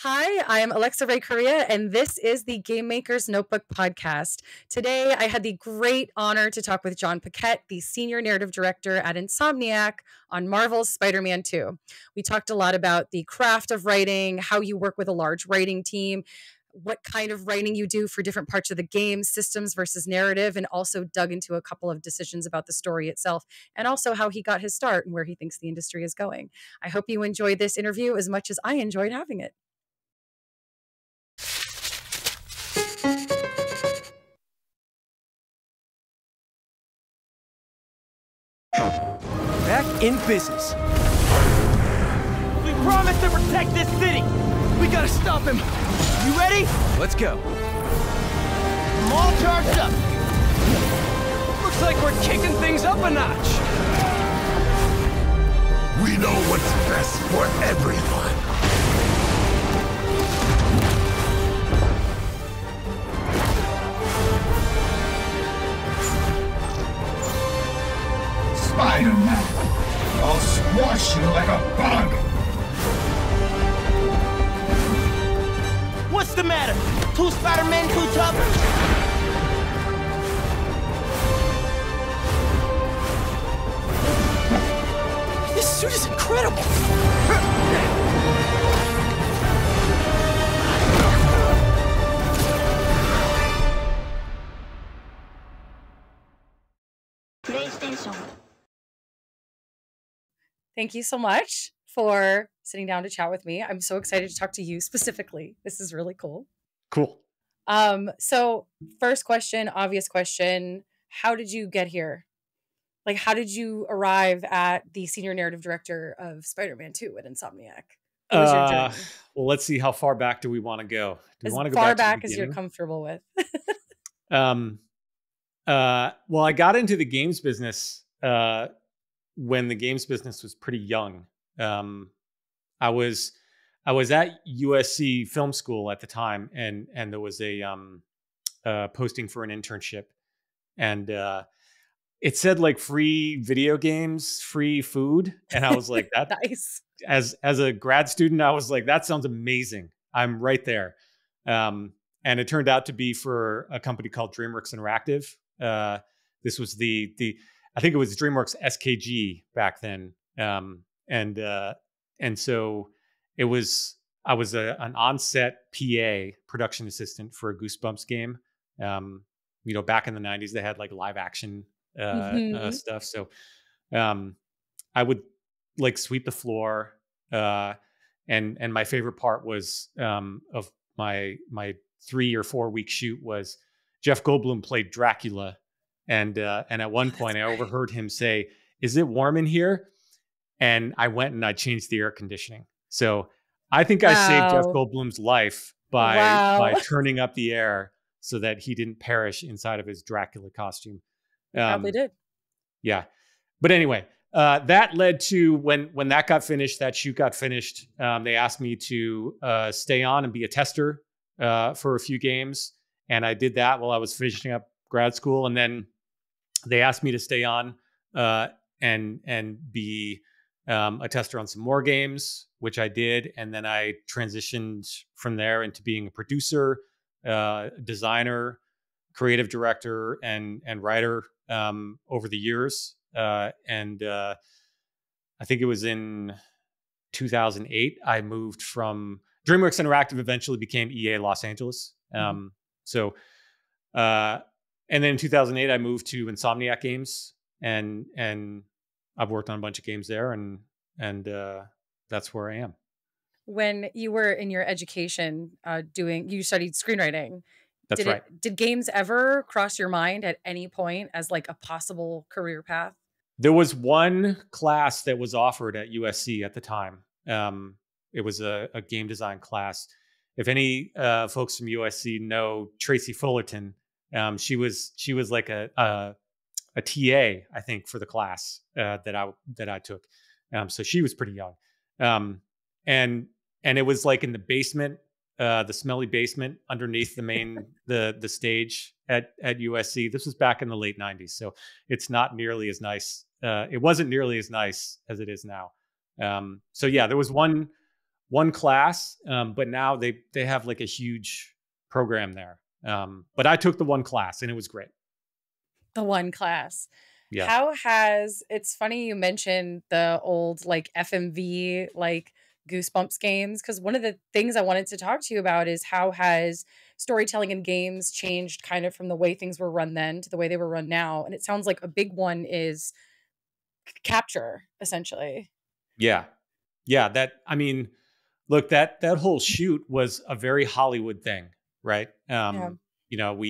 Hi, I'm Alexa Ray Corriea, and this is the Game Maker's Notebook podcast. Today, I had the great honor to talk with Jon Paquette, the senior narrative director at Insomniac on Marvel's Spider-Man 2. We talked a lot about the craft of writing, how you work with a large writing team, what kind of writing you do for different parts of the game, systems versus narrative, and also dug into a couple of decisions about the story itself, and also how he got his start and where he thinks the industry is going. I hope you enjoyed this interview as much as I enjoyed having it. Back in business. We promised to protect this city. We gotta stop him. You ready? Let's go. I'm all charged up. Looks like we're kicking things up a notch. We know what's best for everyone. Spider-Man, I'll squash you like a bug. What's the matter? Two Spider-Men too tough? This suit is incredible! Thank you so much for sitting down to chat with me. I'm so excited to talk to you specifically. This is really cool. Cool. So first question, obvious question. How did you get here? Like, how did you arrive at the senior narrative director of Spider-Man 2 at Insomniac? What was your journey? Well, let's see. How far back do we want to go? Do we want to go far back as you're comfortable with? Well, I got into the games business when the games business was pretty young. I was at USC Film School at the time, and there was a posting for an internship, and it said like free video games, free food, and I was like, that nice. As a grad student, I was like, that sounds amazing. I'm right there. And it turned out to be for a company called DreamWorks Interactive. This was I think it was DreamWorks SKG back then. And so I was an on-set PA, production assistant for a Goosebumps game. Back in the 90s, they had like live action stuff. So I would like sweep the floor. And my favorite part was of my 3 or 4 week shoot was Jeff Goldblum played Dracula. And at one point I overheard him say, "Is it warm in here?" And I went and I changed the air conditioning. So I think I saved Jeff Goldblum's life by turning up the air so that he didn't perish inside of his Dracula costume. Probably did. Yeah. But anyway, that led to when that got finished, that shoot got finished. They asked me to stay on and be a tester for a few games. And I did that while I was finishing up grad school. And then they asked me to stay on and be a tester on some more games, which I did. And then I transitioned from there into being a producer, designer, creative director, and writer over the years. And I think it was in 2008, I moved from DreamWorks Interactive, eventually became EA Los Angeles. And then in 2008, I moved to Insomniac Games, and I've worked on a bunch of games there, and that's where I am. When you were in your education, you studied screenwriting. That's right. Did games ever cross your mind at any point as like a possible career path? There was one class that was offered at USC at the time. It was a game design class. If any folks from USC know Tracy Fullerton, she was like a TA, I think, for the class that I took. So she was pretty young, and it was like in the basement, the smelly basement underneath the main the stage at USC. This was back in the late 90s, so it's not nearly as nice. It wasn't nearly as nice as it is now. So yeah, there was one one class, but now they have like a huge program there. But I took the one class and it was great. The one class. Yeah. How has, it's funny you mentioned the old like FMV, like Goosebumps games, because one of the things I wanted to talk to you about is how has storytelling in games changed kind of from the way things were run then to the way they were run now. And it sounds like a big one is capture, essentially. Yeah. Yeah. I mean, look, that whole shoot was a very Hollywood thing, right? You know,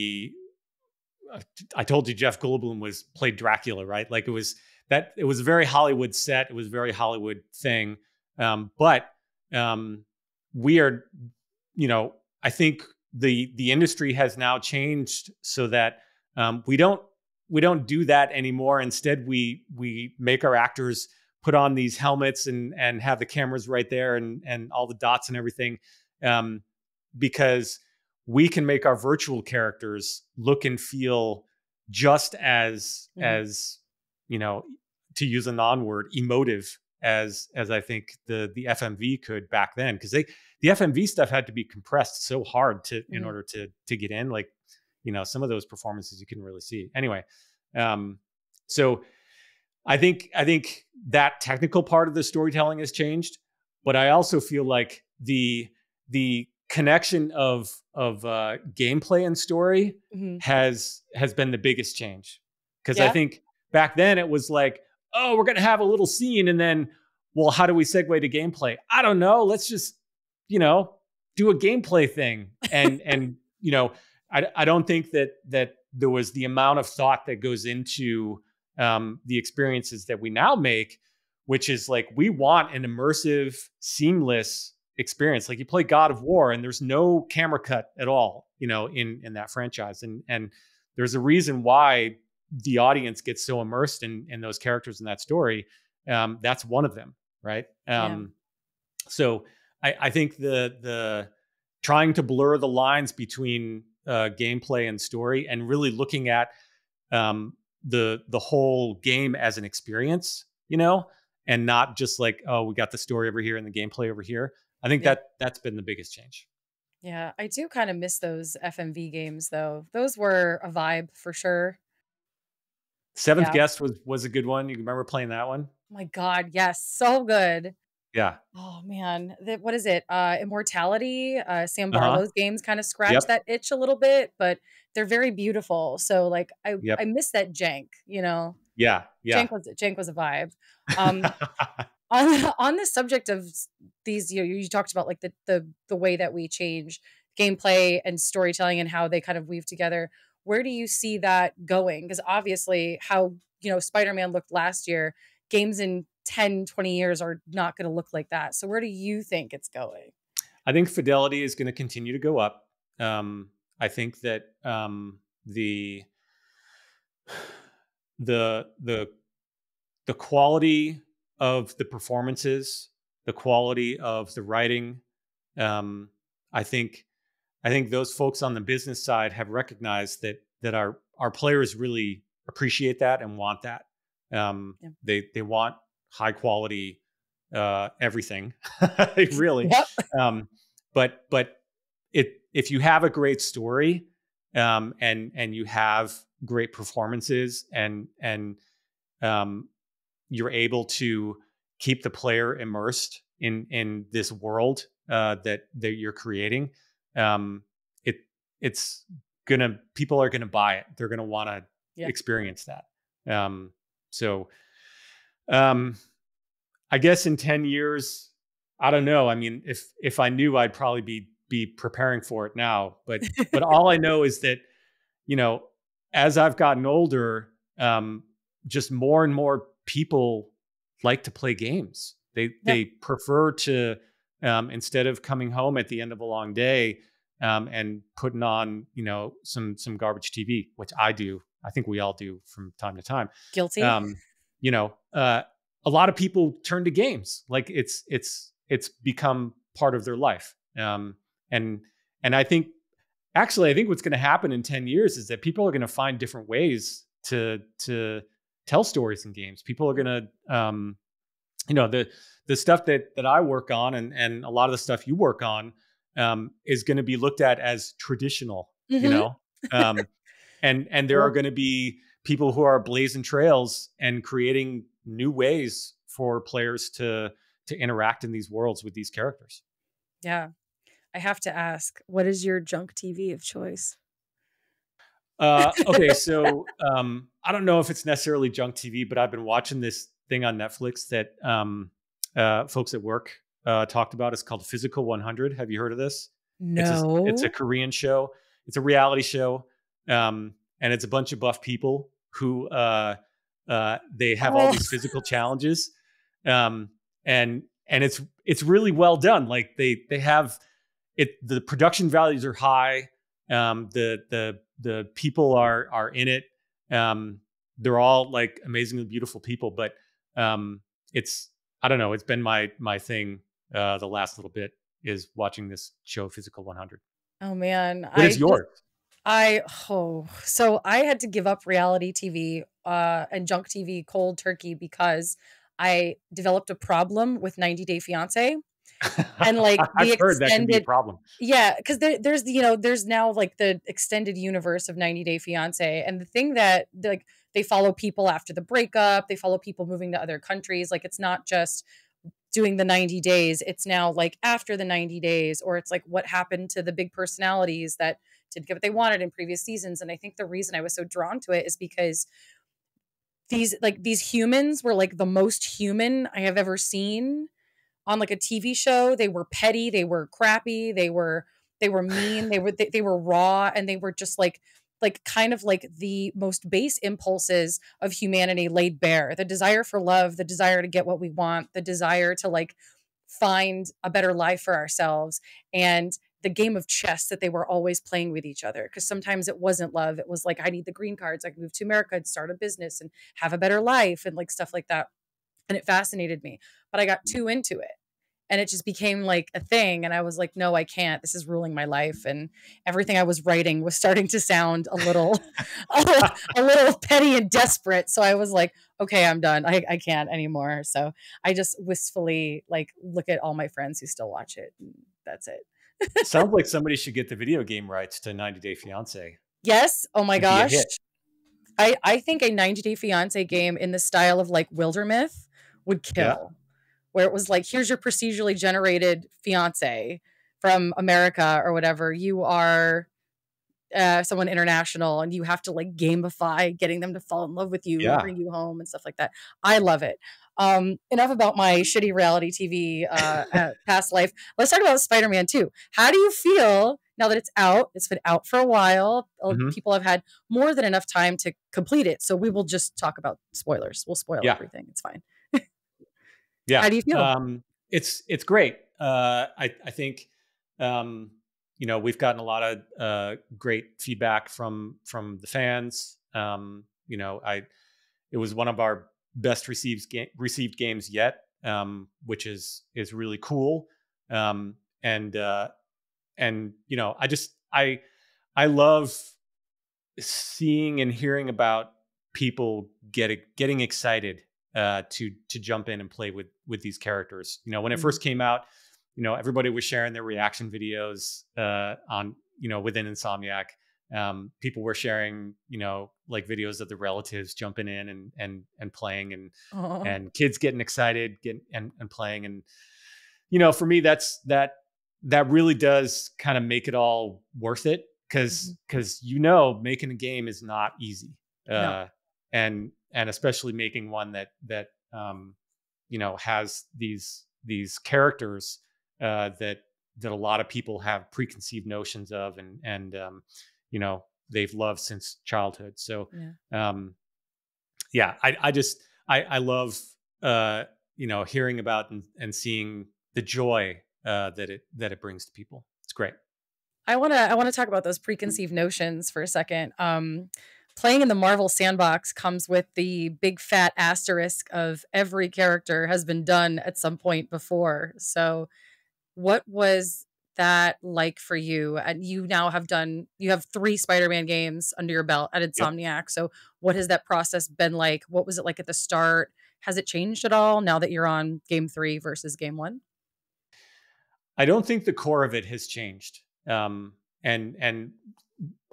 I told you Jeff Goldblum played Dracula, right? Like it was a very Hollywood set. It was a very Hollywood thing. But we are, you know, I think the industry has now changed so that we don't do that anymore. Instead, we make our actors put on these helmets and have the cameras right there and all the dots and everything, because we can make our virtual characters look and feel just as you know, to use a non-word, emotive as I think the FMV could back then, because the FMV stuff had to be compressed so hard in order to get in. Like, you know, some of those performances you couldn't really see. Anyway, so I think that technical part of the storytelling has changed, but I also feel like the connection of gameplay and story has been the biggest change. Because I think back then it was like, oh, we're going to have a little scene and then, well, how do we segue to gameplay? I don't know. Let's just, you know, do a gameplay thing. And you know, I don't think that there was the amount of thought that goes into the experiences that we now make, which is like, we want an immersive, seamless experience. Like you play God of War and there's no camera cut at all, you know, in that franchise. And there's a reason why the audience gets so immersed in those characters in that story. That's one of them. Right. So I think the trying to blur the lines between gameplay and story and really looking at the whole game as an experience, you know, and not just like, oh, we got the story over here and the gameplay over here. I think that's been the biggest change. Yeah, I do kind of miss those FMV games though. Those were a vibe for sure. Seventh Guest was a good one. You remember playing that one? Oh my God, yes, so good. Yeah. Oh man, what is it? Immortality. Sam Barlow's games kind of scratch that itch a little bit, but they're very beautiful. So like I miss that jank, you know. Yeah. Jank was a vibe. On the subject of these, you talked about like the way that we change gameplay and storytelling and how they kind of weave together. Where do you see that going? Because obviously how, you know, Spider-Man looked last year, games in 10, 20 years are not going to look like that. So where do you think it's going? I think fidelity is going to continue to go up. I think that the quality of the performances, the quality of the writing, I think those folks on the business side have recognized that our players really appreciate that and want that. They want high quality everything, really. But if you have a great story and you have great performances and you're able to keep the player immersed in this world that you're creating, people are gonna buy it. They're gonna want to experience that. I guess in 10 years, I don't know. I mean, if I knew, I'd probably be preparing for it now. But all I know is that, you know, as I've gotten older, just more and more people like to play games. They prefer to, instead of coming home at the end of a long day and putting on, you know, some garbage TV, which I do. I think we all do from time to time. Guilty. You know, a lot of people turn to games. Like it's become part of their life. And I think what's going to happen in 10 years is that people are going to find different ways to tell stories in games. People are going to, the stuff that I work on and a lot of the stuff you work on is going to be looked at as traditional, um, and there are going to be people who are blazing trails and creating new ways for players to interact in these worlds with these characters. Yeah. I have to ask, what is your junk TV of choice? Okay, so I don't know if it's necessarily junk TV, but I've been watching this thing on Netflix that folks at work talked about. It's called Physical 100. Have you heard of this? No. It's a Korean show. It's a reality show, and it's a bunch of buff people who they have all these physical challenges, and it's really well done. Like they have it. The production values are high. The people are in it. They're all like amazingly beautiful people, but it's, I don't know, it's been my thing the last little bit is watching this show Physical 100. Oh man. What is yours? So I had to give up reality TV and junk TV cold turkey because I developed a problem with 90 Day Fiance. And like I've heard that can be a problem. Yeah, because there's now like the extended universe of 90 Day Fiance, and the thing that like they follow people after the breakup, they follow people moving to other countries. Like it's not just doing the 90 days, it's now like after the 90 days, or it's like what happened to the big personalities that didn't get what they wanted in previous seasons. And I think the reason I was so drawn to it is because these humans were like the most human I have ever seen on like a TV show. They were petty, they were crappy, they were mean, they were raw, and they were just like kind of like the most base impulses of humanity laid bare. The desire for love, the desire to get what we want, the desire to like find a better life for ourselves, and the game of chess that they were always playing with each other. Because sometimes it wasn't love. It was like, I need the green cards, I can move to America and start a business and have a better life and like stuff like that. And it fascinated me, but I got too into it and it just became like a thing. And I was like, no, I can't, this is ruling my life. And everything I was writing was starting to sound a little petty and desperate. So I was like, okay, I'm done. I can't anymore. So I just wistfully like look at all my friends who still watch it. And that's it. Sounds like somebody should get the video game rights to 90 Day Fiance. Yes. Oh my gosh. I think a 90 Day Fiance game in the style of like Wildermyth would kill. Yeah. Where it was like, here's your procedurally generated fiance from America or whatever. You are someone international and you have to like gamify getting them to fall in love with you and bring you home and stuff like that. I love it. Enough about my shitty reality TV past life. Let's talk about Spider-Man 2. How do you feel now that it's out? It's been out for a while. Mm-hmm. People have had more than enough time to complete it. So we will just talk about spoilers. We'll spoil everything. It's fine. Yeah. How do you feel? It's great. I think, we've gotten a lot of great feedback from the fans. It was one of our best received games yet, which is really cool. I love seeing and hearing about people getting excited to jump in and play with these characters. When it first came out, everybody was sharing their reaction videos on within Insomniac. People were sharing like videos of the relatives jumping in and playing and kids getting excited and playing. And for me, that really does kind of make it all worth it, because making a game is not easy. No. And especially making one that has these characters that a lot of people have preconceived notions of and they've loved since childhood. So I love hearing about and seeing the joy that it brings to people. It's great. I want to talk about those preconceived notions for a second. Playing in the Marvel Sandbox comes with the big fat asterisk of every character has been done at some point before. So what was that like for you? And you have 3 Spider-Man games under your belt at Insomniac. Yep. So what has that process been like? What was it like at the start? Has it changed at all now that you're on game 3 versus game 1? I don't think the core of it has changed. And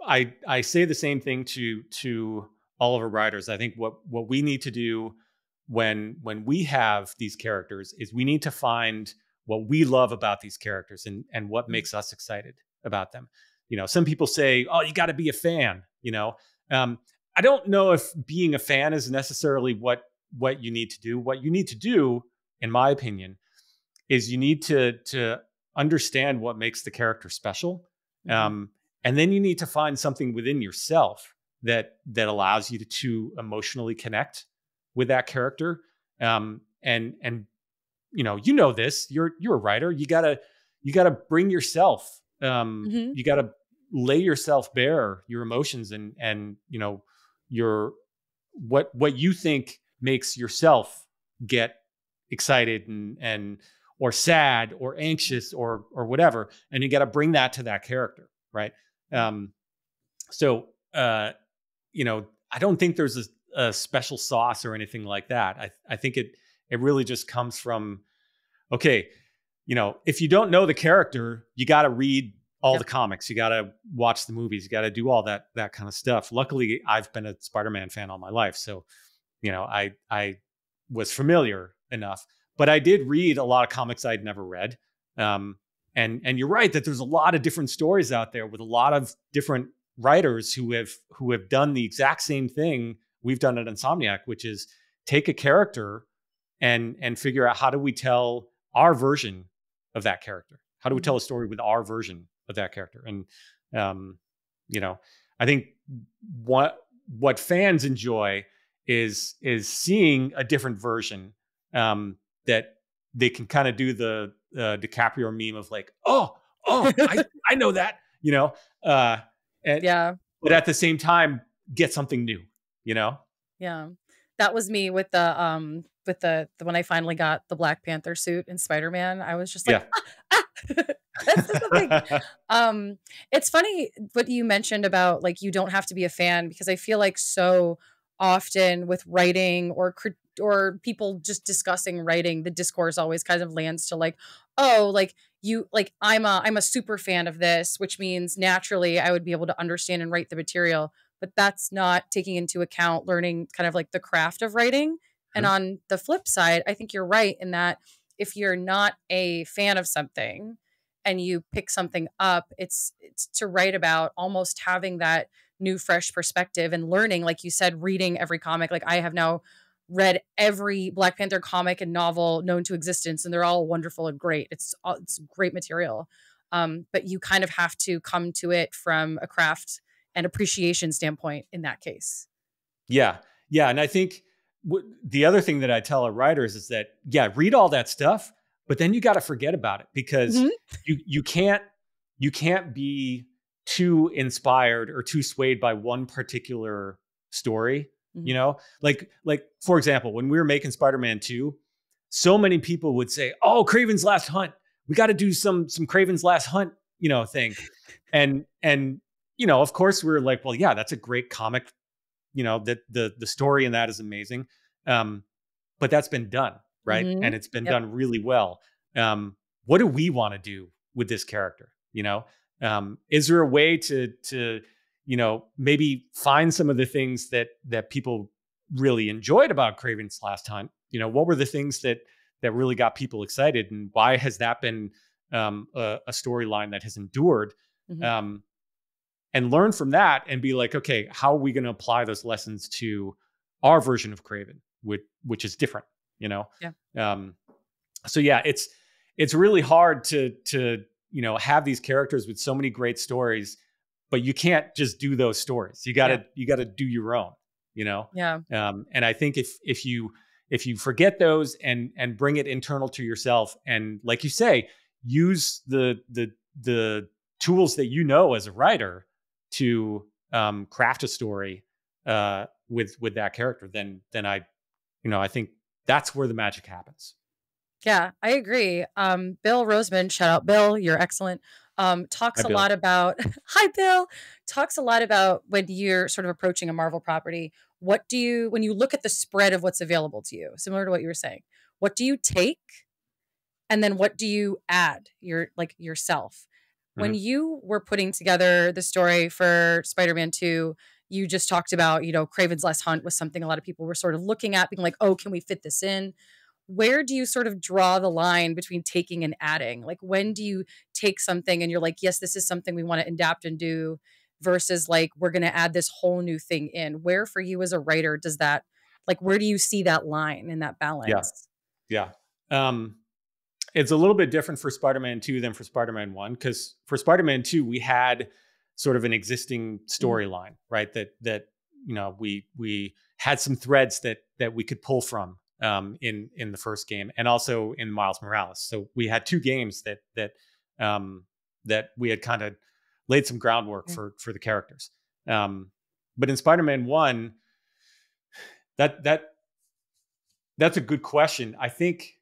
I say the same thing to all of our writers. I think what we need to do when we have these characters is we need to find what we love about these characters and what makes us excited about them. Some people say, oh, you got to be a fan, I don't know if being a fan is necessarily what you need to do. What you need to do, in my opinion, is you need to understand what makes the character special. And then you need to find something within yourself that allows you to emotionally connect with that character. And this, you're a writer. You gotta bring yourself. You gotta lay yourself bare, your emotions and your what you think makes yourself get excited and or sad or anxious or whatever, and you got to bring that to that character, right? I don't think there's a special sauce or anything like that. I think it really just comes from, okay, if you don't know the character, you got to read all the comics, you got to watch the movies, you got to do all that kind of stuff. Luckily, I've been a Spider-Man fan all my life, so I was familiar enough. But I did read a lot of comics I'd never read. And you're right that there's a lot of different stories out there with a lot of different writers who have done the exact same thing we've done at Insomniac, which is take a character and figure out how do we tell our version of that character? How do we tell a story with our version of that character? And I think what fans enjoy is seeing a different version that they can kind of do the DiCaprio meme of like, I know that, but at the same time, get something new, Yeah, that was me with the when I finally got the Black Panther suit in Spider-Man. I was just like, that's something. It's funny what you mentioned about like you don't have to be a fan, because I feel like so often with writing or people just discussing writing, the discourse always kind of lands to like, oh, like you, like I'm a super fan of this, which means naturally I would be able to understand and write the material, but that's not taking into account learning kind of like the craft of writing. And on the flip side, I think you're right in that if you're not a fan of something and you pick something up, it's to write about almost having that new, fresh perspective and learning, like you said, reading every comic. Like I have now read every Black Panther comic and novel known to existence, and they're all wonderful and great. It's great material. But you kind of have to come to it from a craft and appreciation standpoint in that case. Yeah. Yeah. And I think the other thing that I tell our writers is that, read all that stuff, but then you got to forget about it, because you can't be too inspired or too swayed by one particular story. Like for example, when we were making Spider-Man 2, so many people would say, oh, Kraven's Last Hunt, we got to do some Kraven's Last Hunt, thing. And of course we were like, well, yeah, that's a great comic. That the story in that is amazing. But that's been done, right? And it's been done really well. What do we want to do with this character? Is there a way to maybe find some of the things that people really enjoyed about Kraven's Last Hunt? What were the things that really got people excited, and why has that been a storyline that has endured? And learn from that and be like, okay, how are we going to apply those lessons to our version of Kraven, which is different, So yeah, it's really hard to have these characters with so many great stories, but you can't just do those stories. You gotta do your own, And I think if you forget those and bring it internal to yourself, and like you say, use the tools that as a writer to craft a story with that character, then I think that's where the magic happens. Yeah, I agree. Bill Roseman, shout out Bill, you're excellent. Talks Hi, a Bill. lot about, hi, Bill, talks a lot about when you're sort of approaching a Marvel property. What do you, when you look at the spread of what's available to you, similar to what you were saying, what do you take? And then what do you add yourself? When Mhm. you were putting together the story for Spider-Man 2, you just talked about, Kraven's Last Hunt was something a lot of people were sort of looking at, being like, oh, can we fit this in? Where do you sort of draw the line between taking and adding? Like, when do you take something and you're like, yes, this is something we want to adapt and do, versus like, we're going to add this whole new thing in? Where for you as a writer does that, like, where do you see that line in that Yeah. balance? Yeah. It's a little bit different for Spider-Man 2 than for Spider-Man 1, because for Spider-Man 2, we had sort of an existing storyline, right? That we had some threads that we could pull from in the first game, and also in Miles Morales. So we had two games that we had kind of laid some groundwork for the characters. But in Spider-Man 1, that's a good question. I think.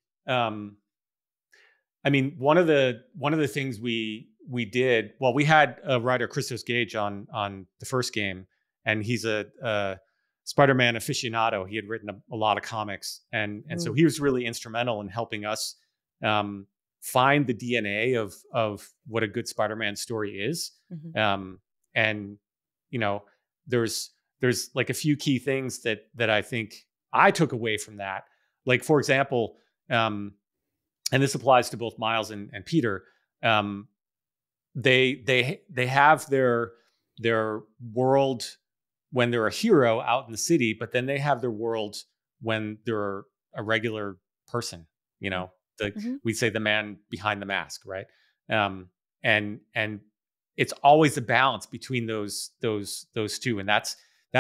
I mean, one of the things we did, well, we had a writer, Christos Gage, on the first game, and he's a Spider-Man aficionado. He had written a lot of comics, and so he was really instrumental in helping us find the DNA of what a good Spider-Man story is. Mm-hmm. And there's like a few key things that I think I took away from that. Like, for example, and this applies to both Miles and Peter. They have their world when they're a hero out in the city, but then they have their world when they're a regular person. We say the man behind the mask, right? And it's always a balance between those two, and that's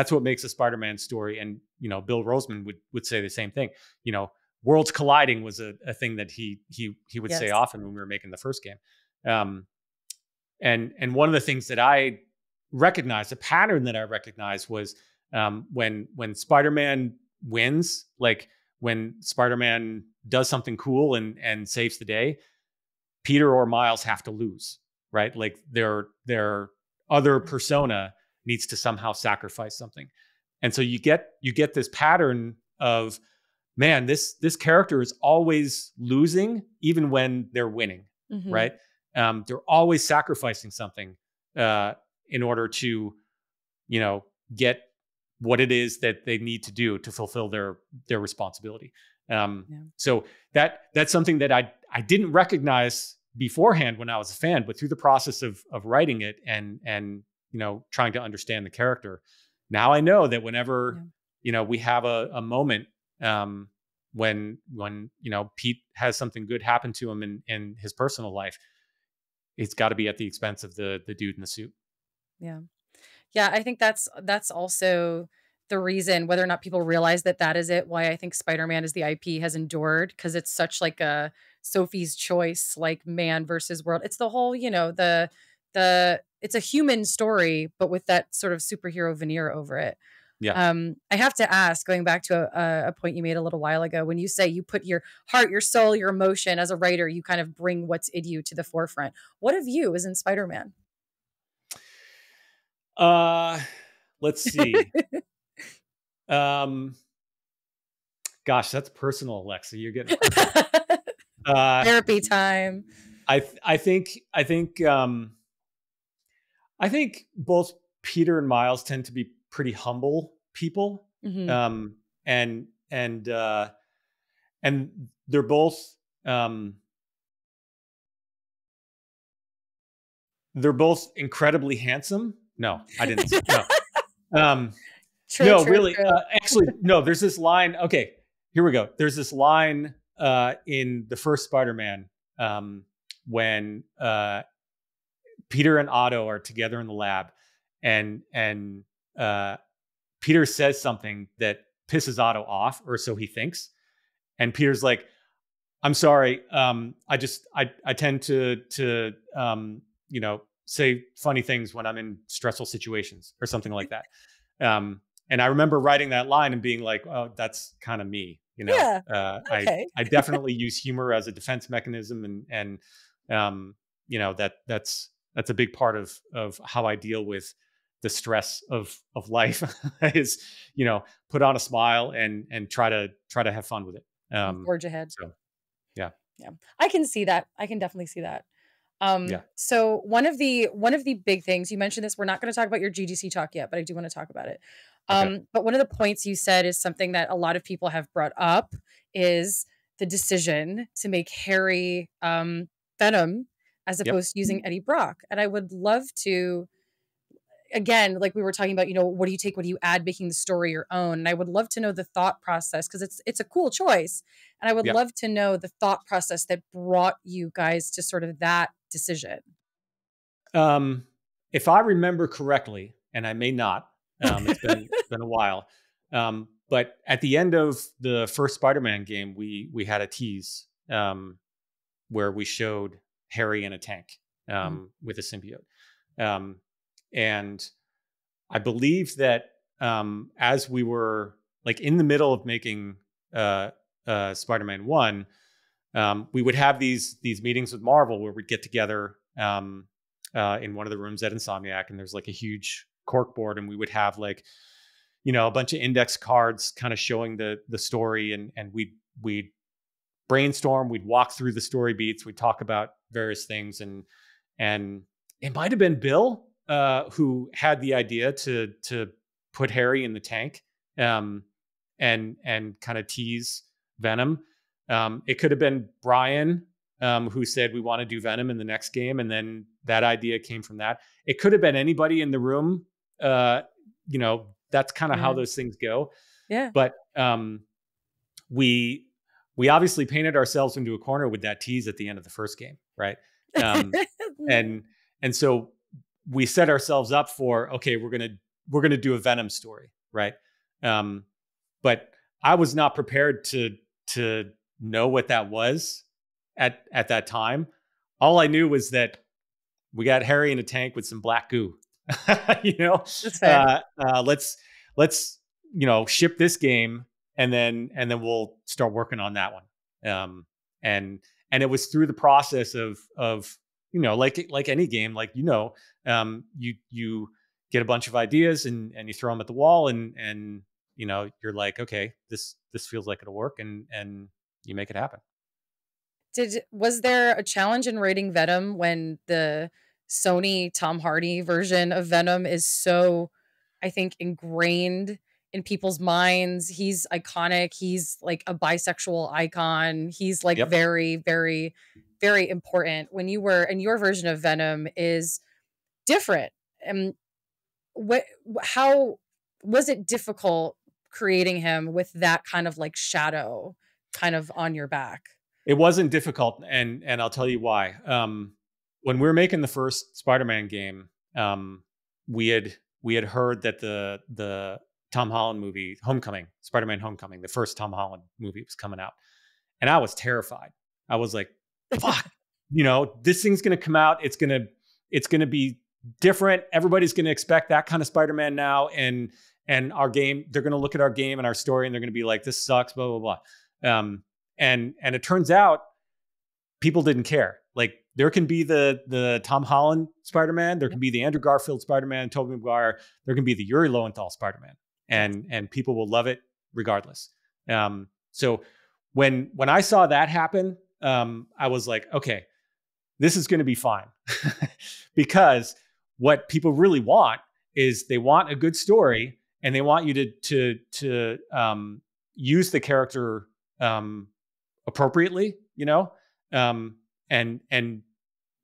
what makes a Spider-Man story. And Bill Roseman would say the same thing. Worlds colliding was a thing that he would say often when we were making the first game. And one of the things that I recognized, a pattern that I recognized, was when Spider-Man wins, like when Spider-Man does something cool and saves the day, Peter or Miles have to lose, right? Like their other persona needs to somehow sacrifice something. And so you get this pattern of, man, this character is always losing, even when they're winning, right? They're always sacrificing something in order to, get what it is that they need to do to fulfill their responsibility. So that's something that I didn't recognize beforehand when I was a fan, but through the process of writing it and trying to understand the character, now I know that whenever we have a moment when Pete has something good happen to him in his personal life, it's got to be at the expense of the dude in the suit. Yeah, I think that's also the reason, whether or not people realize that is it, why I think Spider-Man as the IP has endured, because it's such like a Sophie's Choice, like man versus world. It's the whole, the it's a human story, but with that sort of superhero veneer over it. Yeah. I have to ask, going back to a point you made a little while ago, when you say you put your heart, your soul, your emotion as a writer, you kind of bring what's in you to the forefront. What of you is in Spider-Man? Let's see. Gosh, that's personal, Alexa. You're getting therapy time. I think both Peter and Miles tend to be pretty humble people. And they're both incredibly handsome. No, I didn't say no. True, really. True. Actually, no, there's this line. Okay, here we go. There's this line in the first Spider-Man when Peter and Otto are together in the lab, and Peter says something that pisses Otto off, or so he thinks. And Peter's like, "I'm sorry. I tend to say funny things when I'm in stressful situations," or something like that. And I remember writing that line and being like, "Oh, that's kind of me." Okay. I definitely use humor as a defense mechanism, and that's a big part of how I deal with the stress of life is, put on a smile and try to have fun with it. Forge ahead. So yeah. Yeah. I can see that. I can definitely see that. Yeah. So one of the big things you mentioned this, we're not going to talk about your GDC talk yet, but I do want to talk about it. Okay. But one of the points you said is something that a lot of people have brought up is the decision to make Harry Venom as Yep. opposed to using Eddie Brock. And I would love to, again, like we were talking about, what do you take, what do you add, making the story your own? And I would love to know the thought process, because it's a cool choice. And I would Yeah. love to know the thought process that brought you guys to sort of that decision. If I remember correctly, and I may not, it's been a while. But at the end of the first Spider-Man game, we had a tease where we showed Harry in a tank with a symbiote. And I believe that as we were like in the middle of making Spider-Man 1, we would have these meetings with Marvel where we'd get together in one of the rooms at Insomniac, and there's like a huge cork board, and we would have like, a bunch of index cards kind of showing the story, and we'd brainstorm, we'd walk through the story beats, we'd talk about various things, and it might have been Bill who had the idea to put Harry in the tank and kind of tease Venom. It could have been Brian who said we want to do Venom in the next game, and then that idea came from that. It could have been anybody in the room. That's kind of how those things go. Yeah. But we obviously painted ourselves into a corner with that tease at the end of the first game, right? And so we set ourselves up for, okay, we're gonna do a Venom story, right? But I was not prepared to know what that was at that time. All I knew was that we got Harry in a tank with some black goo. That's fair. Let's ship this game and then we'll start working on that one. And it was through the process of like any game, like you get a bunch of ideas and you throw them at the wall and you're like, okay, this feels like it'll work, and you make it happen. Was there a challenge in writing Venom when the Sony Tom Hardy version of Venom is so, I think, ingrained in people's minds? He's iconic. He's like a bisexual icon. He's like very, very, very important. When you were, and your version of Venom is different. And how was it difficult creating him with that kind of like shadow kind of on your back? It wasn't difficult, and I'll tell you why. When we were making the first Spider-Man game, we had heard that the Tom Holland movie, Homecoming, Spider-Man Homecoming, the first Tom Holland movie, was coming out, and I was terrified. I was like, "Fuck, this thing's gonna come out. It's gonna be different. Everybody's gonna expect that kind of Spider-Man now, and our game. They're gonna look at our game and our story, and they're gonna be like, this sucks, blah blah blah." And it turns out people didn't care. Like, there can be the Tom Holland Spider-Man, there can be the Andrew Garfield Spider-Man, Tobey Maguire, there can be the Yuri Lowenthal Spider-Man, and people will love it regardless. So when I saw that happen, I was like, okay, this is going to be fine, because what people really want is they want a good story, and they want you to use the character appropriately,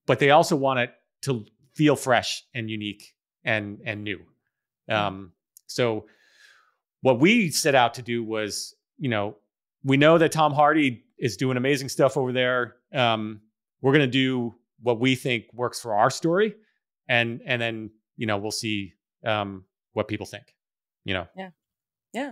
but they also want it to feel fresh and unique and new. So what we set out to do was, we know that Tom Hardy is doing amazing stuff over there. We're going to do what we think works for our story, and then we'll see what people think. Yeah.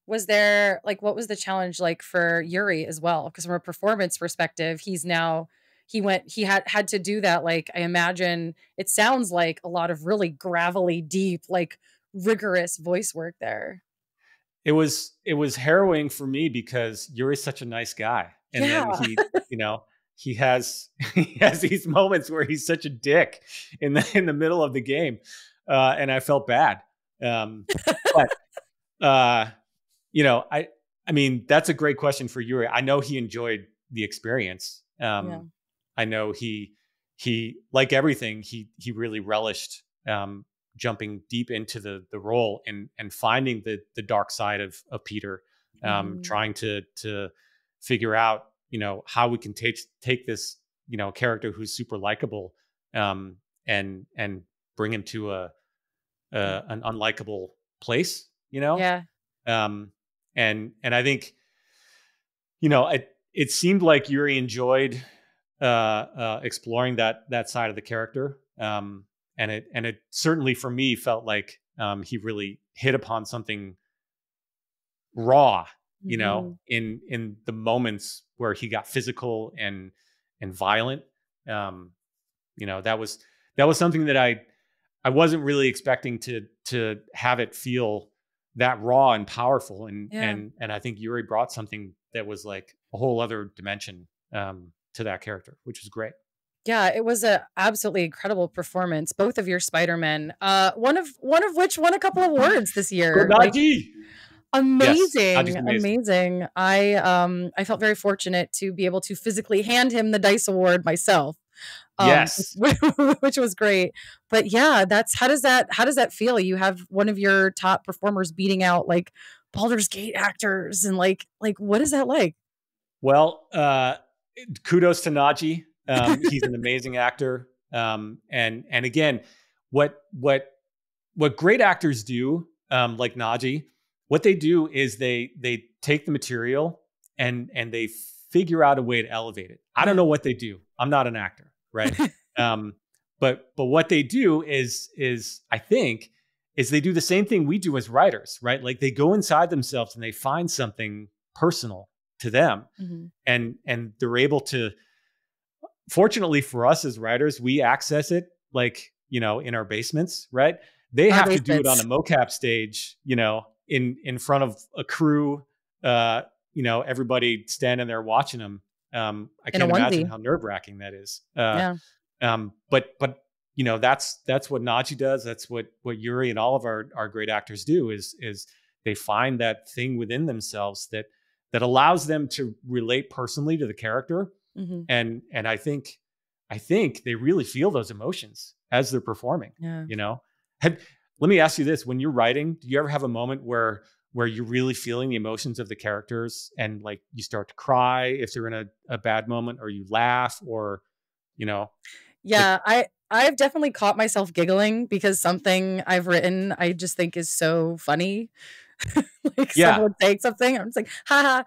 Was there, like, what was the challenge like for Yuri as well? Because from a performance perspective, he had to do that. Like, I imagine it sounds like a lot of really gravelly, deep, like rigorous voice work there. It was harrowing for me because Yuri's such a nice guy. And then he has he has these moments where he's such a dick in the middle of the game, and I felt bad. But I mean, that's a great question for Yuri. I know he enjoyed the experience. I know he like everything, he really relished jumping deep into the role and finding the dark side of Peter, trying to figure out, how we can take this, character who's super likable, and bring him to an unlikable place, Yeah. And I think, it seemed like Yuri enjoyed exploring that side of the character. And it certainly for me felt like he really hit upon something raw, in the moments where he got physical and violent. That was something that I wasn't really expecting to have it feel that raw and powerful. And I think Yuri brought something that was like a whole other dimension to that character, which was great. Yeah, it was a absolutely incredible performance. Both of your Spider-Men, one of which won a couple awards this year. Amazing, yes, amazing. I felt very fortunate to be able to physically hand him the Dice Award myself. Yes, which was great. But yeah, how does that feel? You have one of your top performers beating out like Baldur's Gate actors, and like what is that like? Well, kudos to Najee. He's an amazing actor. And again, what great actors do, like Najee, what they do is they take the material and they figure out a way to elevate it. I don't know what they do. I'm not an actor, right? But what they do is I think they do the same thing we do as writers, right? Like they go inside themselves and they find something personal to them, and they're able to. Fortunately for us as writers, we access it like, in our basements, right? They have to do it on a mocap stage, in front of a crew, everybody standing there watching them. I can't imagine how nerve-wracking that is. But that's what Najee does. That's what Yuri and all of our great actors do is they find that thing within themselves that allows them to relate personally to the character. And I think they really feel those emotions as they're performing. Let me ask you this: when you're writing, do you ever have a moment where you're really feeling the emotions of the characters and like you start to cry if they're in a bad moment, or you laugh, or Yeah, I've definitely caught myself giggling because something I've written I just think is so funny. Someone saying something, I'm just like, haha.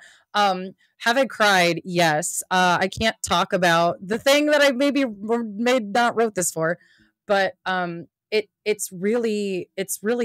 Have I cried? Yes. I can't talk about the thing that I maybe not wrote this for, but it's really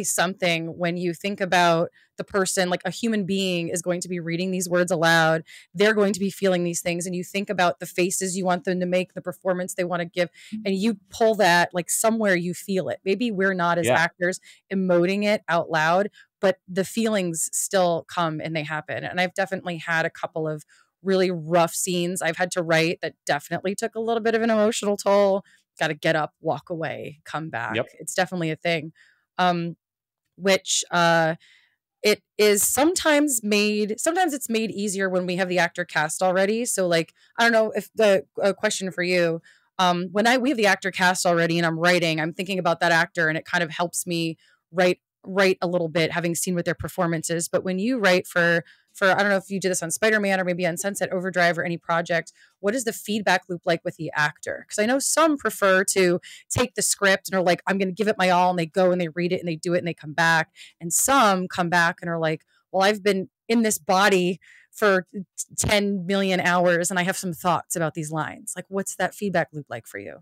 something when you think about the person, like a human being is going to be reading these words aloud. They're going to be feeling these things, and you think about the faces you want them to make, the performance they want to give, and you pull that like somewhere you feel it. Maybe we're not as actors emoting it out loud, but the feelings still come and they happen. And I've definitely had a couple of really rough scenes I've had to write that definitely took a little bit of an emotional toll. Got to get up, walk away, come back. Yep. It's definitely a thing. Which it is sometimes it's made easier when we have the actor cast already. So like, I don't know if the question for you, when we have the actor cast already and I'm writing, I'm thinking about that actor and it kind of helps me write a little bit, having seen what their performance is. But when you write for I don't know if you did this on Spider-Man or maybe on Sunset Overdrive or any project, what is the feedback loop like with the actor? Because I know some prefer to take the script and are like, I'm going to give it my all, and they go and they read it and they do it and they come back. And some come back and are like, well, I've been in this body for 10 million hours and I have some thoughts about these lines. Like, what's that feedback loop like for you?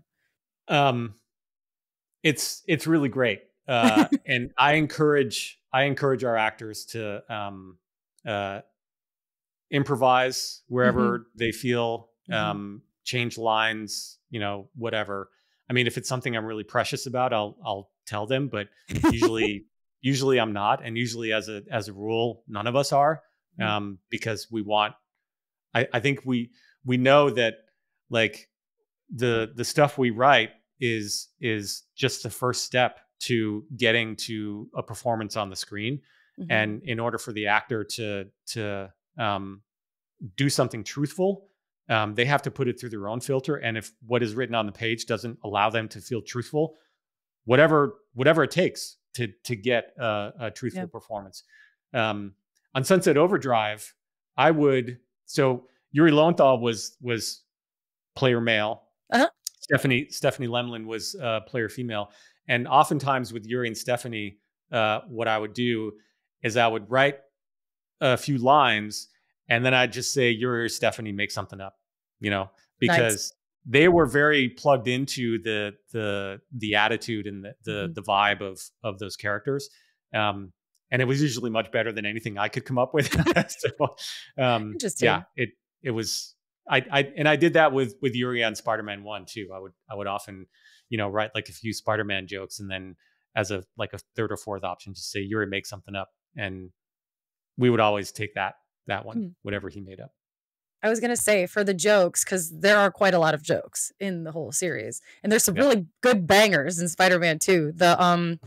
It's really great. And I encourage our actors to improvise wherever they feel, change lines, whatever. I mean, if it's something I'm really precious about, I'll tell them, but usually I'm not. And usually as a rule, none of us are, because we want, I think we know that like the stuff we write is just the first step to getting to a performance on the screen. Mm-hmm. And in order for the actor to do something truthful, they have to put it through their own filter. And if what is written on the page doesn't allow them to feel truthful, whatever it takes to get a truthful performance. On Sunset Overdrive, so Yuri Lowenthal was player male. Uh-huh. Stephanie Lemlin was player female. And oftentimes with Yuri and Stephanie, what I would do is I would write a few lines and then I'd just say, Yuri or Stephanie, make something up, because they were very plugged into the attitude and the vibe of those characters. And it was usually much better than anything I could come up with. So, Interesting. Yeah, it was, I did that with Yuri on Spider-Man 1 too. I would often, write like a few Spider-Man jokes and then as a third or fourth option, just say, Yuri, make something up. And we would always take that one, whatever he made up. I was going to say for the jokes, because there are quite a lot of jokes in the whole series. And there's some really good bangers in Spider-Man 2. The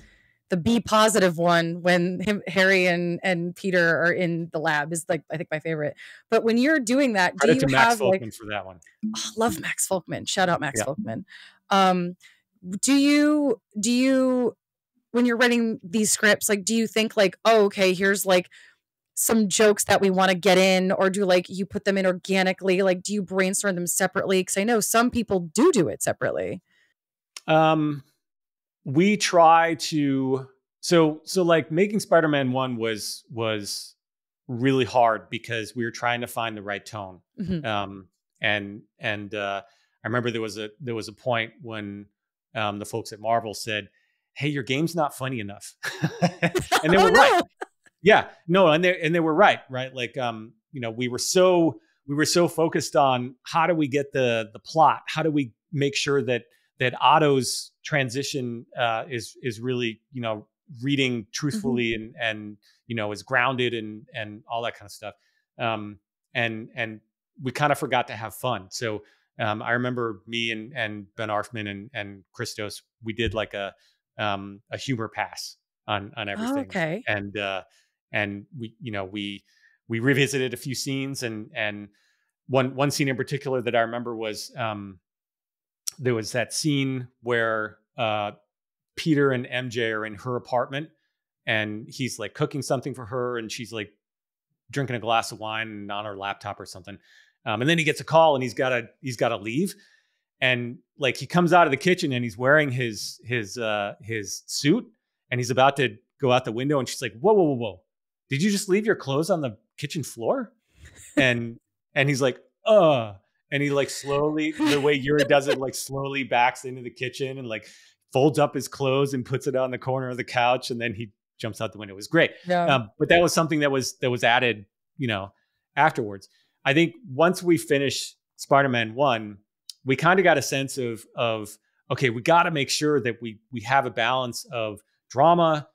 be positive one when Harry and Peter are in the lab is like, I think, my favorite. But when you're doing that, Credit do you to Max have Folkman for that one? Love Max Folkman. Shout out Max Folkman. Do you, when you're writing these scripts, like, do you think like, oh, okay, here's like some jokes that we want to get in, or do like you put them in organically? Like, do you brainstorm them separately? Because I know some people do it separately. We try to, so like making Spider-Man 1 was really hard because we were trying to find the right tone. Mm-hmm. And I remember there was a point when the folks at Marvel said, hey, your game's not funny enough. And they were right. Yeah, no. And they were right. Like, we were so focused on how do we get the plot? How do we make sure that Otto's transition is really, reading truthfully and is grounded and all that kind of stuff. And we kind of forgot to have fun. So I remember me and Ben Arfman and Christos, we did like a humor pass on everything. Oh, okay. And we revisited a few scenes and one scene in particular that I remember was there was that scene where Peter and MJ are in her apartment and he's like cooking something for her and she's like drinking a glass of wine and on her laptop or something. And then he gets a call and he's got to leave. And like he comes out of the kitchen and he's wearing his suit and he's about to go out the window and she's like, whoa. Did you just leave your clothes on the kitchen floor? And he's like, and he like slowly, the way Yuri does it, like slowly backs into the kitchen and like folds up his clothes and puts it on the corner of the couch. And then he jumps out the window. It was great. Yeah. But that was something that was added, afterwards. I think once we finished Spider-Man 1, we kind of got a sense of, okay, we got to make sure that we have a balance of drama,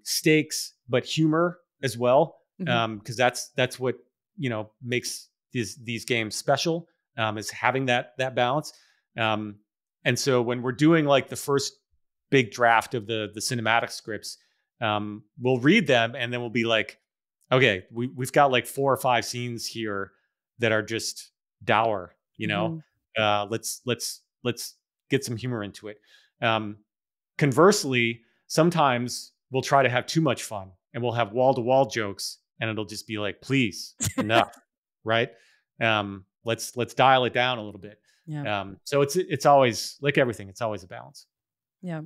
stakes, but humor as well. Because that's what, makes these games special, is having that balance. And so when we're doing like the first big draft of the cinematic scripts, we'll read them and then we'll be like, okay, we've got like 4 or 5 scenes here that are just dour, let's get some humor into it. Conversely, sometimes we'll try to have too much fun and we'll have wall-to-wall jokes and it'll just be like, please, enough, right? Let's dial it down a little bit. Yeah. So it's always like everything. It's always a balance. Yeah.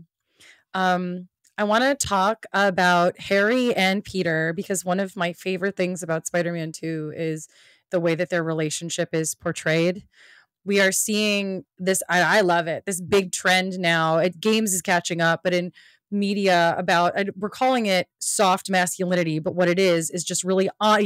I want to talk about Harry and Peter because one of my favorite things about Spider-Man 2 is the way that their relationship is portrayed. We are seeing this, I love it, this big trend now. Games is catching up, but in media we're calling it soft masculinity, but what it is just really, but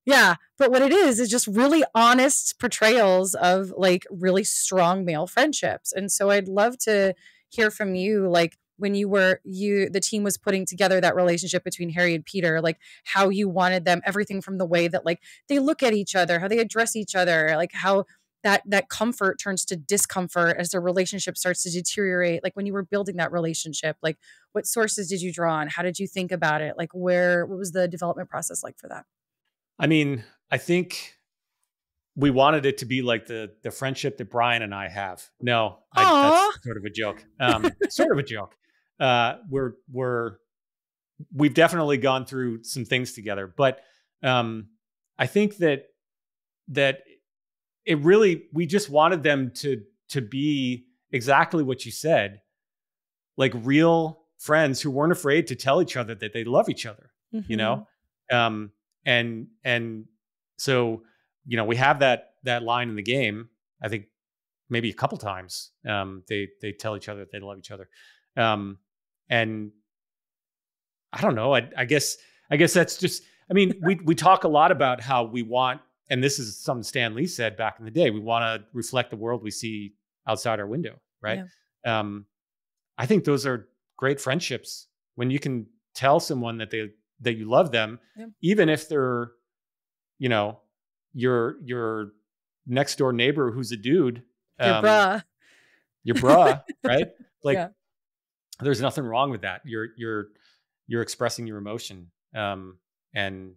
what it is just really honest portrayals of like really strong male friendships. And so I'd love to hear from you, like when the team was putting together that relationship between Harry and Peter, like how you wanted them, everything from the way that like they look at each other, how they address each other, like how that comfort turns to discomfort as their relationship starts to deteriorate. Like when you were building that relationship, like what sources did you draw on? How did you think about it? Like what was the development process like for that? I mean, I think we wanted it to be like the friendship that Brian and I have. No, that's sort of a joke. Sort of a joke. We've definitely gone through some things together, but I think that it really, we just wanted them to be exactly what you said, like real friends who weren't afraid to tell each other that they love each other, you know? And so, you know, we have that line in the game. I think maybe a couple times, they tell each other that they love each other. And I don't know, I guess that's just, I mean, we talk a lot about how we want, and this is something Stan Lee said back in the day, we want to reflect the world we see outside our window, right? Yeah. I think those are great friendships when you can tell someone that you love them, yeah, even if they're, you know, your next door neighbor who's a dude, your bruh, right? Like, yeah, there's nothing wrong with that. You're expressing your emotion, and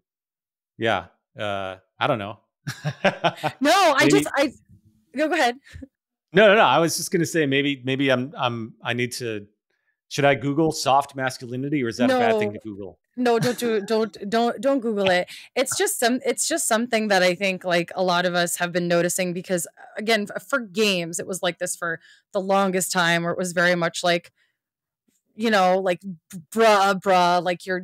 yeah, I don't know. No, go ahead. No. I was just gonna say maybe I need to. Should I Google soft masculinity, or is that a bad thing to Google? No, don't Google it. It's just something that I think like a lot of us have been noticing, because again, for games, it was like this for the longest time, where it was very much like, you know, like bruh, like you're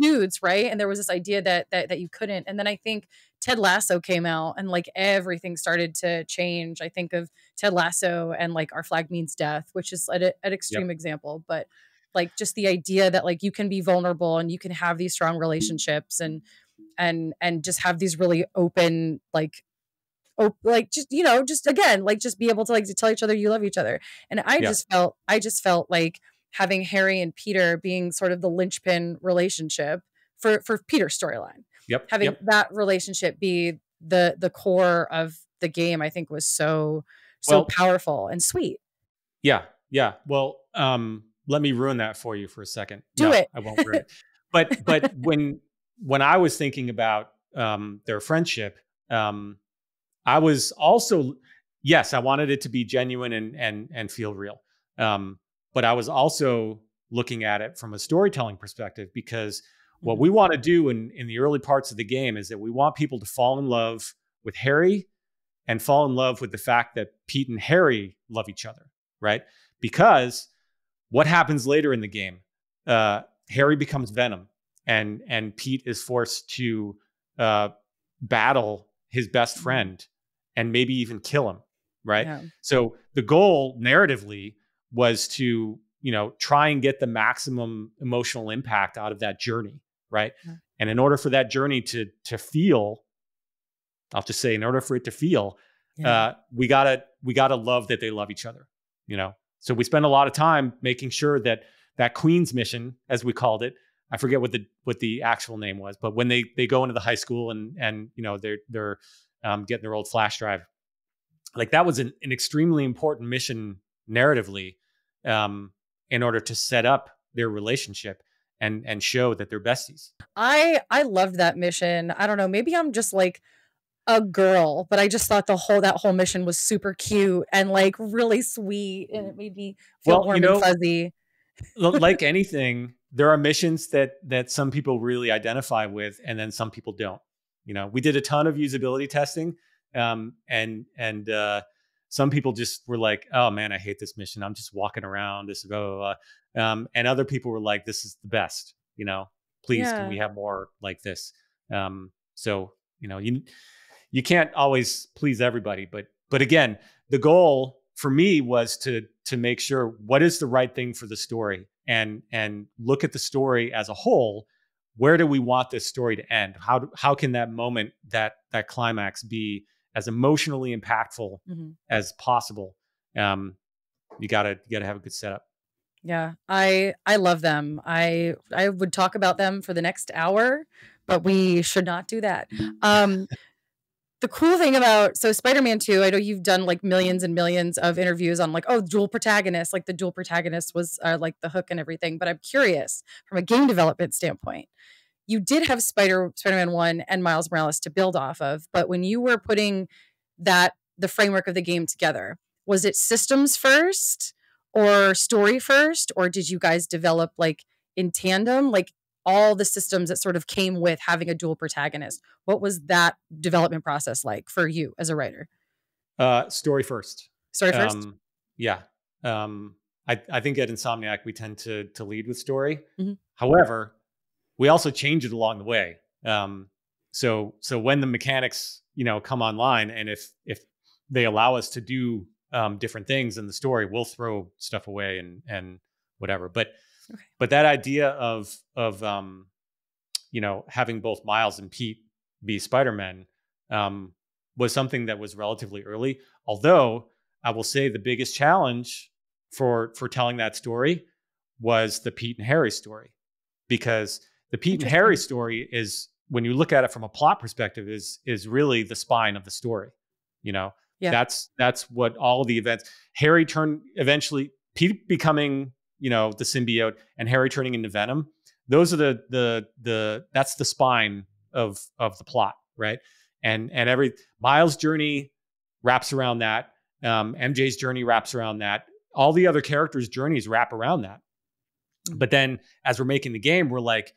dudes, right? And there was this idea that you couldn't. And then I think Ted Lasso came out, and like everything started to change. I think of Ted Lasso and like Our Flag Means Death, which is an extreme example, but like just the idea that like you can be vulnerable and you can have these strong relationships and just have these really open, like just, you know, just again, like just be able to like to tell each other you love each other. And I just felt like having Harry and Peter being sort of the linchpin relationship for Peter's storyline. Having that relationship be the core of the game, I think was so powerful and sweet. Yeah. Well, let me ruin that for you for a second. Do it. I won't ruin it. But when I was thinking about their friendship, I was also, yes, I wanted it to be genuine and feel real. But I was also looking at it from a storytelling perspective, because what we want to do in the early parts of the game is that we want people to fall in love with Harry and fall in love with the fact that Pete and Harry love each other, right? Because what happens later in the game? Harry becomes Venom, and Pete is forced to battle his best friend and maybe even kill him, right? Yeah. So the goal narratively was to, you know, try and get the maximum emotional impact out of that journey, right? Yeah. And in order for that journey to feel, I'll just say, in order for it to feel, we gotta love that they love each other, you know. So we spend a lot of time making sure that Queen's mission, as we called it, I forget what the actual name was, but when they go into the high school and you know they're getting their old flash drive, like that was an extremely important mission narratively, in order to set up their relationship and show that they're besties. I loved that mission. I don't know, maybe I'm just like a girl, but I just thought that whole mission was super cute and like really sweet, and it made me feel warm and fuzzy. Like anything, there are missions that some people really identify with, and then some people don't. You know, we did a ton of usability testing, and some people just were like, "Oh man, I hate this mission. I'm just walking around. This and other people were like, "This is the best. You know, please, can we have more like this?" So you know, you can't always please everybody, but again, the goal for me was to make sure what is the right thing for the story, and look at the story as a whole. Where do we want this story to end? How can that moment, that climax, be as emotionally impactful as possible? You gotta have a good setup. Yeah, I love them. I would talk about them for the next hour, but we should not do that. the cool thing about Spider-Man 2, I know you've done like millions and millions of interviews on like, oh, dual protagonists, like the dual protagonist was like the hook and everything. But I'm curious from a game development standpoint, you did have Spider-Man 1 and Miles Morales to build off of. But when you were putting the framework of the game together, was it systems first or story first? Or did you guys develop like in tandem, like all the systems that sort of came with having a dual protagonist? What was that development process like for you as a writer? Story first. Story first? Yeah. I think at Insomniac, we tend to lead with story. Mm-hmm. However, we also change it along the way. So when the mechanics, come online, and if they allow us to do different things in the story, we'll throw stuff away and whatever. But that idea of having both Miles and Pete be Spider-Men was something that was relatively early. Although I will say the biggest challenge for telling that story was the Pete and Harry story, because the Pete and Harry story is, when you look at it from a plot perspective, is really the spine of the story. That's what all the events. Harry eventually Pete becoming the symbiote, and Harry turning into Venom. Those are that's the spine of the plot, right? And every Miles' journey wraps around that. MJ's journey wraps around that. All the other characters' journeys wrap around that. But then as we're making the game, we're like,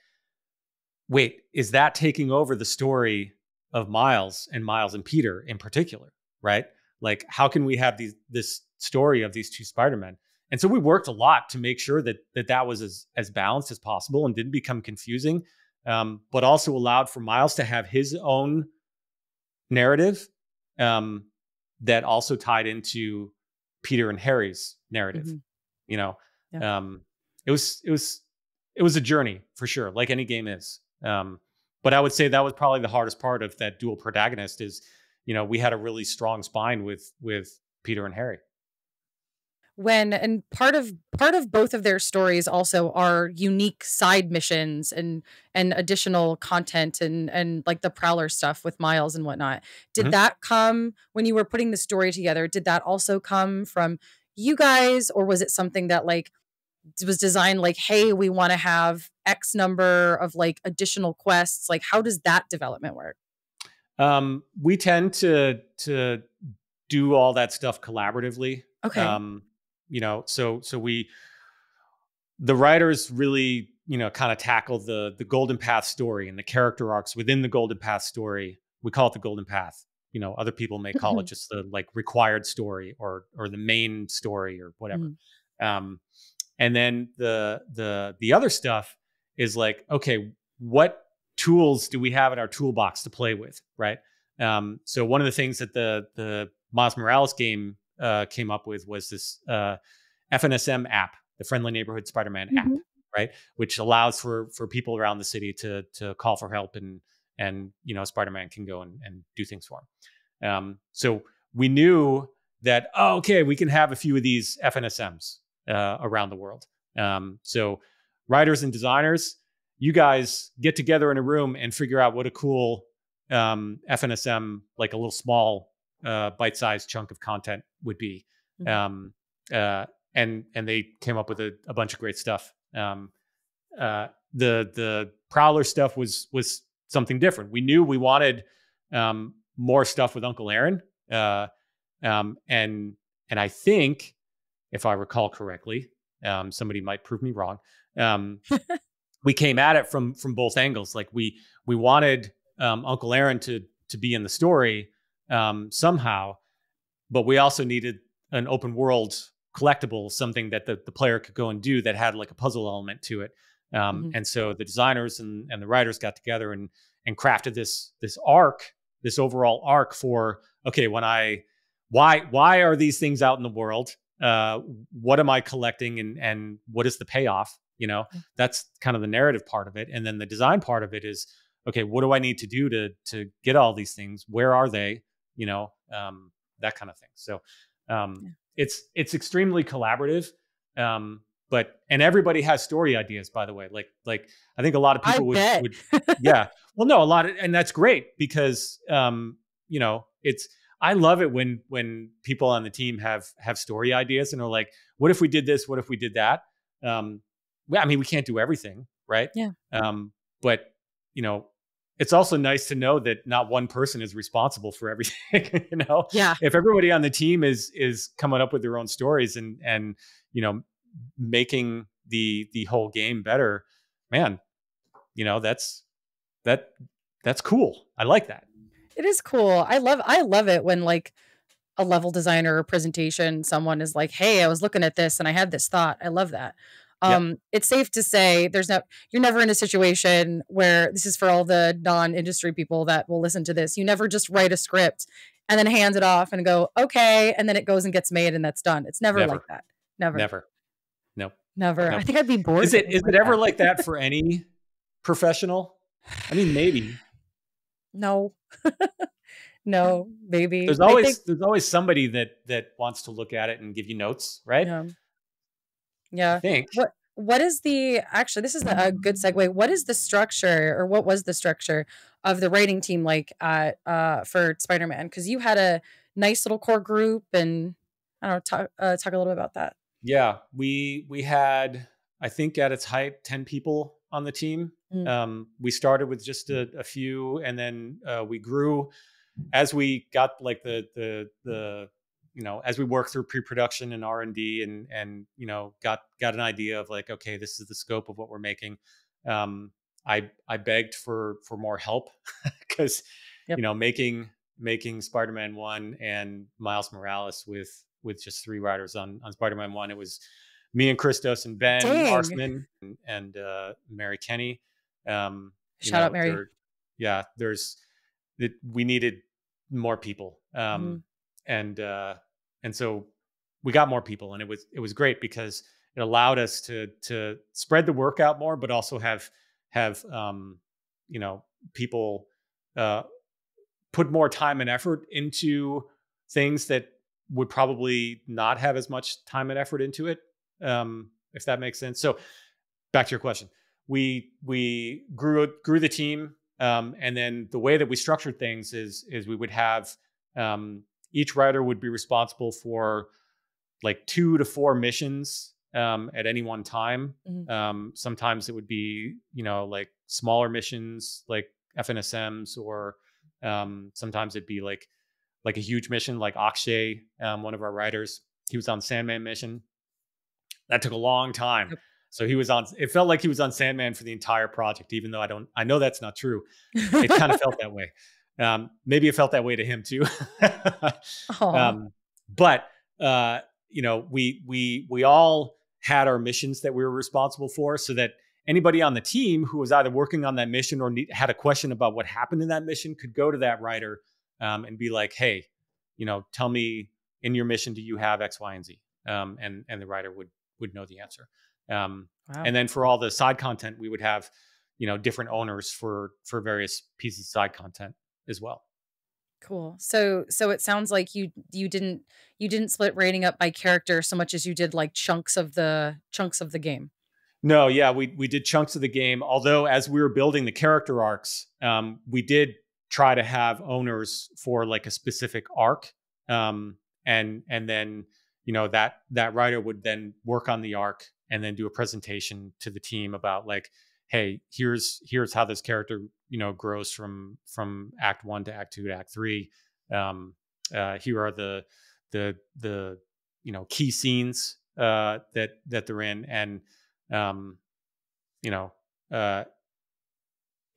wait, is that taking over the story of Miles and Peter in particular, right? Like, how can we have this story of these two Spider-Men? And so we worked a lot to make sure that was as balanced as possible and didn't become confusing, but also allowed for Miles to have his own narrative that also tied into Peter and Harry's narrative. Mm-hmm. It was a journey for sure, like any game is. But I would say that was probably the hardest part of that dual protagonist is, we had a really strong spine with Peter and Harry. And part of both of their stories also are unique side missions and additional content and like the Prowler stuff with Miles and whatnot. Did mm-hmm. that come when you were putting the story together? Did that also come from you guys, or was it something that like was designed like, hey, we want to have X number of like additional quests? Like, how does that development work? We tend to do all that stuff collaboratively. Okay. So the writers really, kind of tackle the Golden Path story and the character arcs within the Golden Path story. We call it the Golden Path. Other people may call it just the like required story or the main story or whatever. Mm-hmm. And then the other stuff is like, okay, what tools do we have in our toolbox to play with, right? So one of the things that the Miles Morales game came up with was this FNSM app, the Friendly Neighborhood Spider-Man mm-hmm. app, right? Which allows for people around the city to call for help and Spider-Man can go and do things for him. So we knew that, okay, we can have a few of these FNSMs around the world. So writers and designers, you guys get together in a room and figure out what a cool FNSM, like a little small bite-sized chunk of content would be. Mm-hmm. And they came up with a bunch of great stuff. The Prowler stuff was something different. We knew we wanted more stuff with Uncle Aaron. And I think, if I recall correctly, somebody might prove me wrong. We came at it from both angles. Like we wanted Uncle Aaron to be in the story somehow, but we also needed an open world collectible, something that the player could go and do that had like a puzzle element to it. Mm-hmm. And so the designers and the writers got together and crafted this arc, this overall arc for, okay, why are these things out in the world? What am I collecting and what is the payoff? That's kind of the narrative part of it. And then the design part of it is, okay, what do I need to do to get all these things? Where are they? That kind of thing. So it's extremely collaborative. And everybody has story ideas, by the way. Like I think a lot of people would yeah. Well, no, and that's great because I love it when people on the team have story ideas and are like, what if we did this? What if we did that? I mean, we can't do everything, right? Yeah. But it's also nice to know that not one person is responsible for everything. Yeah. If everybody on the team is coming up with their own stories and making the whole game better, man, that's cool. I like that. It is cool. I love it when like a level designer or presentation, someone is like, hey, I was looking at this and I had this thought. I love that. Yep. It's safe to say you're never in a situation where, this is for all the non-industry people that will listen to this, you never just write a script and then hand it off and go, okay, and then it goes and gets made and that's done. It's never like that. Never. Nope. Never. Nope. I think I'd be bored. Is it ever like that for any professional? I mean, maybe. No. No, maybe. There's always somebody that wants to look at it and give you notes, right? Yeah. I think. What is actually, this is a good segue. What is the structure, or what was the structure of the writing team like for Spider-Man? Because you had a nice little core group, and I don't know, talk a little bit about that. Yeah, we had, I think at its height, 10 people on the team. We started with just a few, and then we grew as we got like the as we worked through pre-production and R&D and got an idea of like, okay, this is the scope of what we're making. I begged for more help because making Spider-Man 1 and Miles Morales with just 3 writers on Spider-Man 1, it was me and Christos and Ben Arsman and Mary Kenny. Shout out Mary. We needed more people. And so we got more people, and it was great because it allowed us to spread the work out more, but also have people put more time and effort into things that would probably not have as much time and effort into it, if that makes sense. So back to your question, we grew the team, and then the way that we structured things is we would have each writer would be responsible for like 2 to 4 missions at any one time. Sometimes it would be like smaller missions like FNSMs, or sometimes it'd be like a huge mission like Akshay, one of our writers. He was on Sandman mission. That took a long time. Yep. So it felt like he was on Sandman for the entire project, even though I know that's not true. It kind of felt that way. Maybe it felt that way to him too. But we all had our missions that we were responsible for, so that anybody on the team who was either working on that mission or had a question about what happened in that mission could go to that writer and be like, hey, tell me, in your mission, do you have X, Y, and Z? And the writer would know the answer. Wow. And then for all the side content, we would have, different owners for various pieces of side content as well. Cool. So it sounds like you didn't split rating up by character so much as you did like chunks of the game. No, yeah, we did chunks of the game. Although as we were building the character arcs, we did try to have owners for like a specific arc, and then that writer would then work on the arc and then do a presentation to the team about like, hey, here's how this character grows from act 1 to act 2 to act 3. Here are the key scenes that they're in, and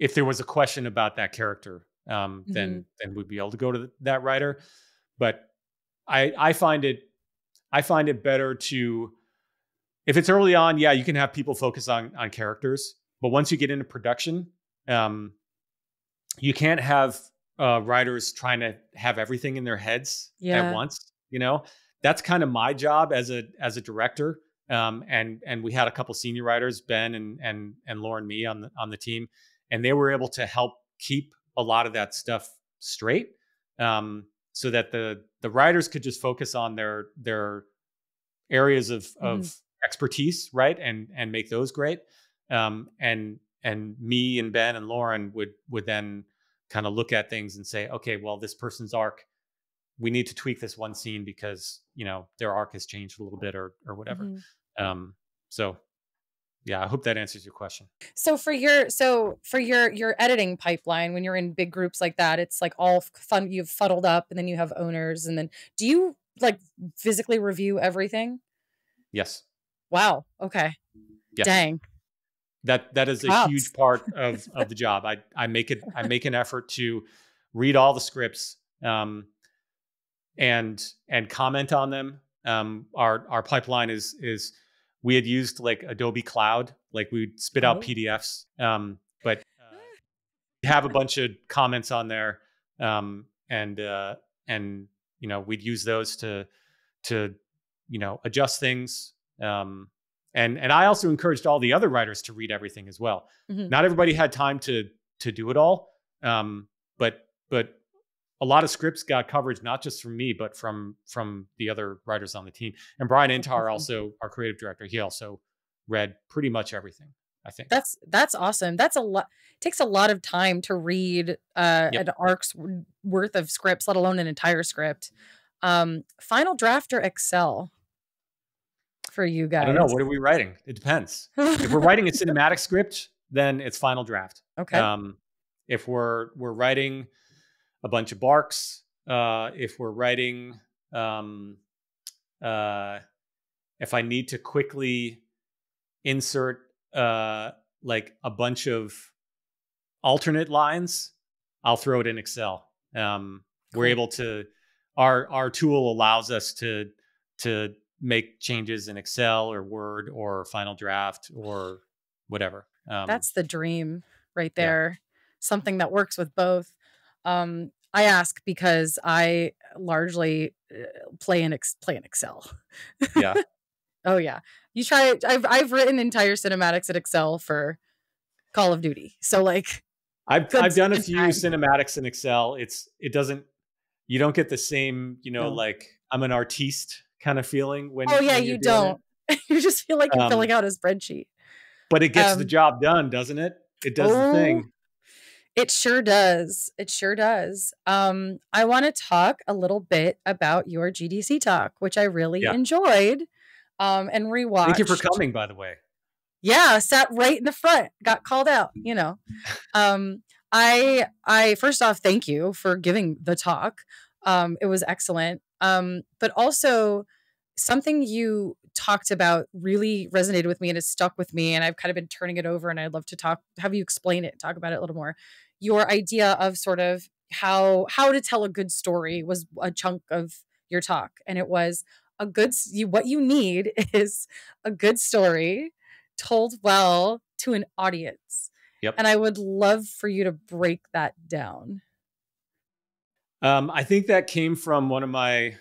if there was a question about that character, then we'd be able to go to that writer. But I find it better to, if it's early on, yeah, you can have people focus on characters. But once you get into production, you can't have writers trying to have everything in their heads at once. That's kind of my job as a director. And we had a couple senior writers, Ben and Lauren, me on the team, and they were able to help keep a lot of that stuff straight, so that the writers could just focus on their areas of expertise, right, and make those great. And me and Ben and Lauren would then kind of look at things and say, okay, well, this person's arc, we need to tweak this one scene because, you know, their arc has changed a little bit or whatever. So yeah, I hope that answers your question. So for your editing pipeline, when you're in big groups like that, it's like all fun. You've fuddled up, and then you have owners, and then do you like physically review everything? Yes. Wow. Okay. Yes. Dang. That is a huge part of the job. I make an effort to read all the scripts and comment on them. Our pipeline is we had used like Adobe Cloud, like we'd spit out PDFs, but we have a bunch of comments on there, and you know, we'd use those to you know, adjust things. And I also encouraged all the other writers to read everything as well. Not everybody had time to do it all, but a lot of scripts got coverage not just from me, but from the other writers on the team. And Brian Intar, also our creative director, he also read pretty much everything, I think. That's awesome. That's a lot. It takes a lot of time to read an arc's worth of scripts, let alone an entire script. Final Draft or Excel for you guys? I don't know. What are we writing? It depends. If we're writing a cinematic script, then it's Final Draft. Okay. If we're writing a bunch of barks, if we're writing, if I need to quickly insert like a bunch of alternate lines, I'll throw it in Excel. We're able to, our tool allows us to make changes in Excel or Word or Final Draft or whatever. That's the dream right there. Yeah. Something that works with both. I ask because I largely play in Excel. Yeah. Oh yeah. You try it. I've written entire cinematics in Excel for Call of Duty. So like I've done a few cinematics in Excel. You don't get the same, you know, like I'm an artiste kind of feeling when you don't. You just feel like you're filling out a spreadsheet. But it gets the job done, doesn't it? It does the thing. It sure does. It sure does. I want to talk a little bit about your GDC talk, which I really enjoyed and rewatched. Thank you for coming, by the way. Yeah, sat right in the front, got called out, you know. I first off, thank you for giving the talk. It was excellent. But also something you talked about really resonated with me and has stuck with me. And I've kind of been turning it over and I'd love to have you explain it, talk about it a little more. Your idea of sort of how to tell a good story was a chunk of your talk. And it was what you need is a good story told well to an audience. Yep. And I would love for you to break that down. I think that came from one of my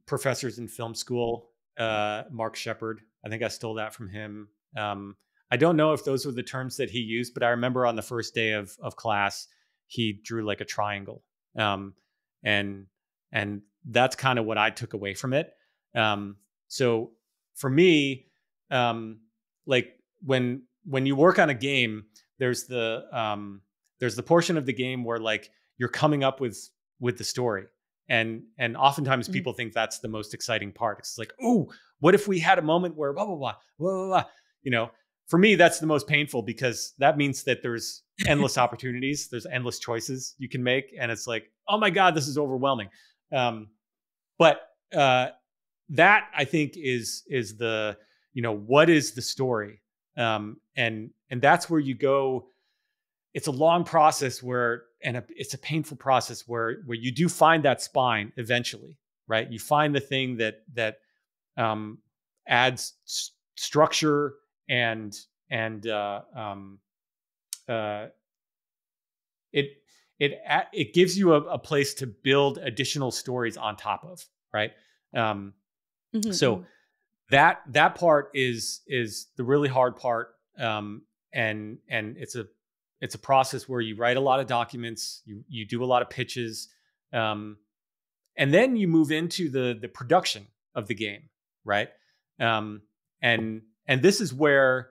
professors in film school, Mark Shepard. I think I stole that from him. I don't know if those were the terms that he used, but I remember on the first day of class, he drew like a triangle. And that's kind of what I took away from it. So for me, like when you work on a game, there's the portion of the game where like you're coming up with the story. And oftentimes people think that's the most exciting part. It's like, oh, what if we had a moment where blah, blah, blah, blah, blah, blah. You know, for me, that's the most painful because that means that there's endless opportunities. There's endless choices you can make. And it's like, oh my God, this is overwhelming. But that I think is the, you know, what is the story? And that's where you go. It's a long process it's a painful process where you do find that spine eventually, right? You find the thing that adds structure and it gives you a place to build additional stories on top of, right? So that part is the really hard part, and it's a process where you write a lot of documents, you do a lot of pitches, and then you move into the production of the game, right? And this is where,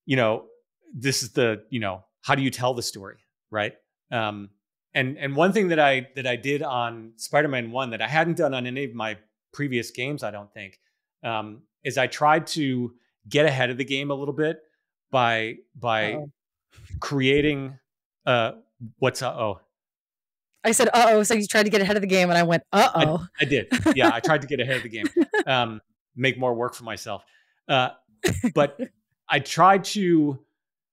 you know, this is the, you know, how do you tell the story, right? And one thing that I did on Spider-Man 1 that I hadn't done on any of my previous games, I don't think, is I tried to get ahead of the game a little bit by creating what's I said so you tried to get ahead of the game, and I went I did. Yeah, I tried to get ahead of the game, make more work for myself. But I tried to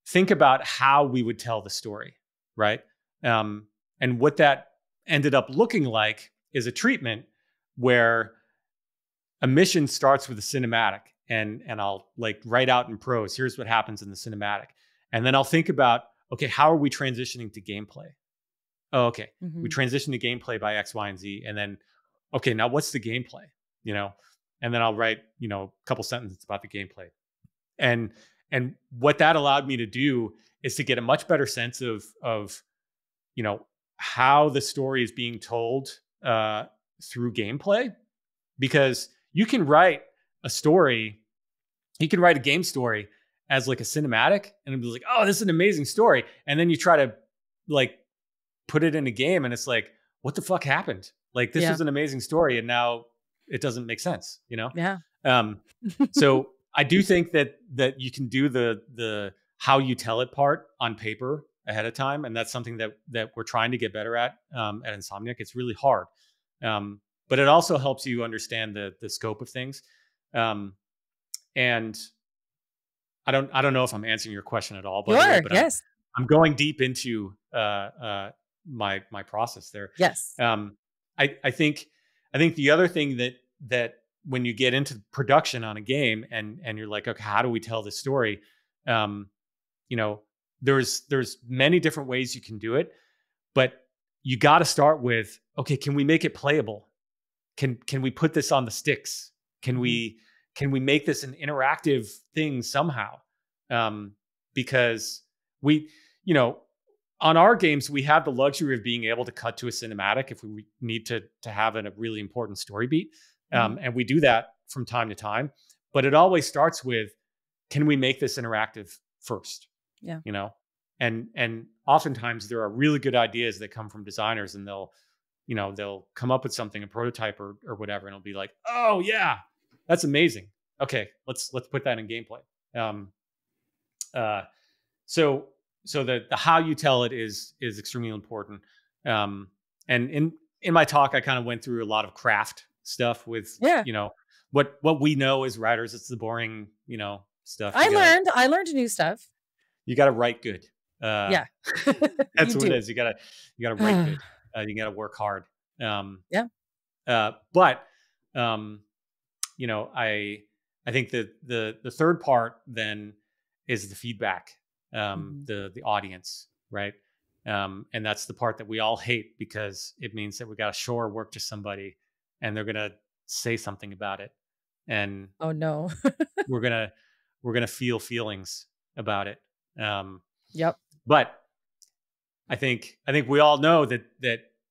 think about how we would tell the story, right? And what that ended up looking like is a treatment where a mission starts with a cinematic, and I'll like write out in prose, here's what happens in the cinematic. And then I'll think about, okay, how are we transitioning to gameplay? Oh, okay. We transition to gameplay by X, Y, and Z. And then, okay, now what's the gameplay? You know, and then I'll write, you know, a couple sentences about the gameplay. And what that allowed me to do is to get a much better sense of, you know, how the story is being told through gameplay. Because you can write a story, you can write a game story as like a cinematic, and it'll be like, oh, this is an amazing story. And then you try to like put it in a game, and it's like, what the fuck happened? Like, this was an amazing story, and now it doesn't make sense, you know? Yeah. So I do think that you can do the how you tell it part on paper ahead of time, and that's something that we're trying to get better at Insomniac. It's really hard, but it also helps you understand the scope of things. And I don't know if I'm answering your question at all, but yes. I'm going deep into my process there. Yes. I think the other thing that when you get into production on a game and you're like, okay, how do we tell this story? You know, there's many different ways you can do it, but you got to start with, okay, can we make it playable? Can we put this on the sticks? Can we make this an interactive thing somehow? Because we, you know, on our games, we have the luxury of being able to cut to a cinematic if we need to have a really important story beat. And we do that from time to time, but it always starts with, can we make this interactive first? Yeah. You know, and oftentimes there are really good ideas that come from designers, and they'll come up with something, a prototype or whatever, and it'll be like, oh yeah, that's amazing. Okay, let's put that in gameplay. So the how you tell it is extremely important. And in my talk, I kind of went through a lot of craft stuff with, you know, what we know as writers. It's the boring, you know, stuff. I learned new stuff. You got to write good. Yeah, that's what it is. You got to write good. You got to work hard. But you know, I think that the third part then is the feedback, the audience, right? And that's the part that we all hate, because it means that we got to show our work to somebody, and they're gonna say something about it, and oh no, we're gonna feel feelings about it. Yep. But I think we all know that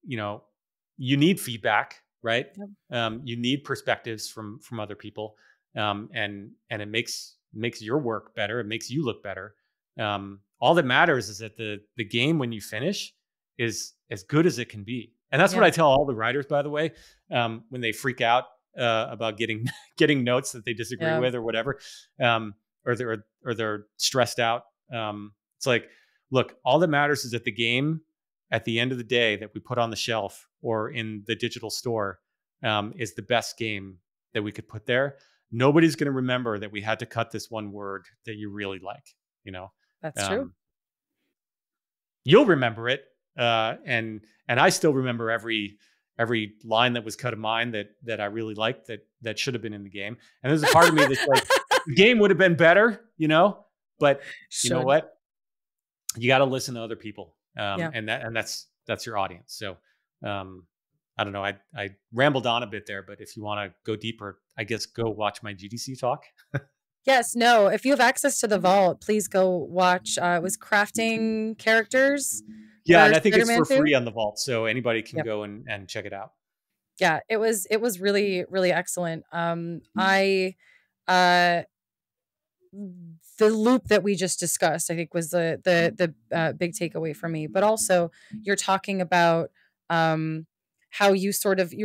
you know, you need feedback, right? Yep. You need perspectives from other people, and it makes your work better. It makes you look better. All that matters is that the game, when you finish, is as good as it can be. And that's what I tell all the writers, by the way, when they freak out about getting notes that they disagree with or whatever, or they're stressed out. It's like, look, all that matters is that the game, at the end of the day, that we put on the shelf or in the digital store, is the best game that we could put there. Nobody's going to remember that we had to cut this one word that you really like, you know. That's true. You'll remember it, and I still remember every line that was cut of mine that I really liked that should have been in the game. And there's a part of me that's like, the game would have been better, you know. But you know what? You got to listen to other people, and that's your audience. So I don't know. I rambled on a bit there, but if you want to go deeper, I guess go watch my GDC talk. Yes, no. If you have access to the vault, please go watch. It was crafting characters. Yeah, and I think it's for free on the vault, so anybody can go and check it out. Yeah, it was really, really excellent. the loop that we just discussed, I think, was the big takeaway for me. But also, you're talking about how you're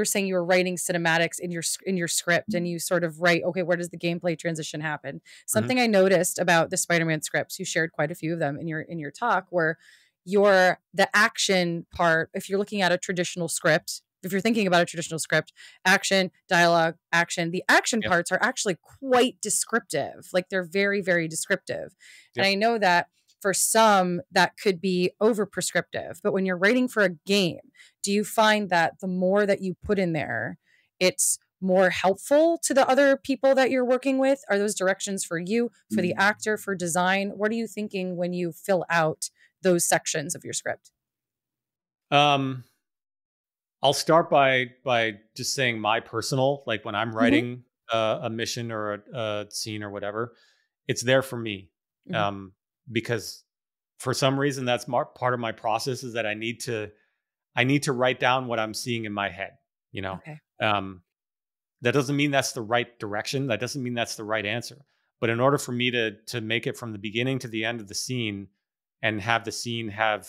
saying you were writing cinematics in your script, and you sort of write, okay, where does the gameplay transition happen? Something I noticed about the Spider-Man scripts, you shared quite a few of them in your talk, where the action part, if you're looking at a traditional script, if you're thinking about a traditional script, action, dialogue, action, the action parts are actually quite descriptive. Like, they're very, very descriptive. And I know that for some that could be over prescriptive, but when you're writing for a game, do you find that the more that you put in there, it's more helpful to the other people that you're working with? Are those directions for you, for the actor, for design? What are you thinking when you fill out those sections of your script? I'll start by just saying my personal, like when I'm writing a mission or a scene or whatever, it's there for me. Because for some reason that's part of my process, is that I need to write down what I'm seeing in my head, you know? Okay. That doesn't mean that's the right direction. That doesn't mean that's the right answer. But in order for me to make it from the beginning to the end of the scene and have the scene have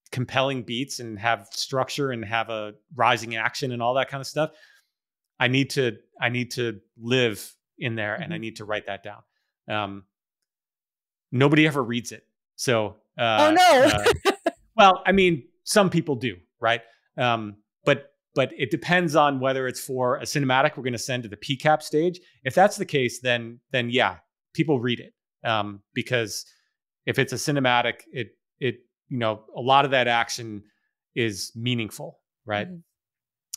compelling beats and have structure and have a rising action and all that kind of stuff, I need to live in there, and I need to write that down. Nobody ever reads it. So, oh no. Well, I mean, some people do, right? But it depends on whether it's for a cinematic we're going to send to the PCAP stage. If that's the case, then yeah, people read it. Because if it's a cinematic, it a lot of that action is meaningful, right?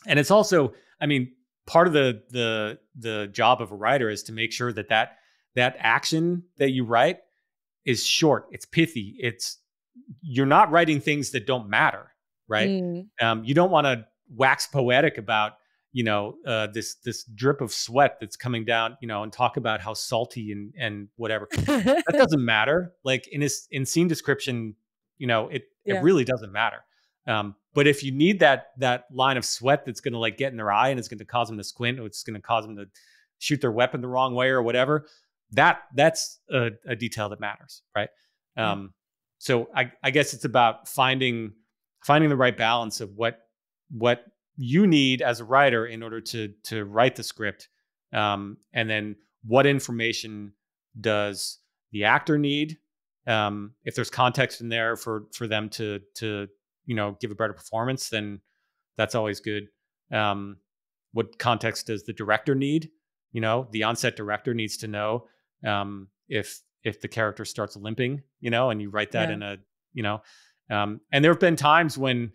And it's also, I mean, part of the job of a writer is to make sure that action that you write is short, it's pithy, you're not writing things that don't matter, right? You don't want to wax poetic about, this drip of sweat that's coming down, and talk about how salty and whatever. That doesn't matter. Like in scene description, it really doesn't matter. But if you need that line of sweat that's going to like get in their eye and it's going to cause them to squint, or it's going to cause them to shoot their weapon the wrong way or whatever, that's a detail that matters, right? So I guess it's about finding the right balance of what you need as a writer in order to write the script, and then what information does the actor need? If there's context in there for them to give a better performance, then that's always good. What context does the director need? The on-set director needs to know if the character starts limping, and you write that in a, and there have been times when,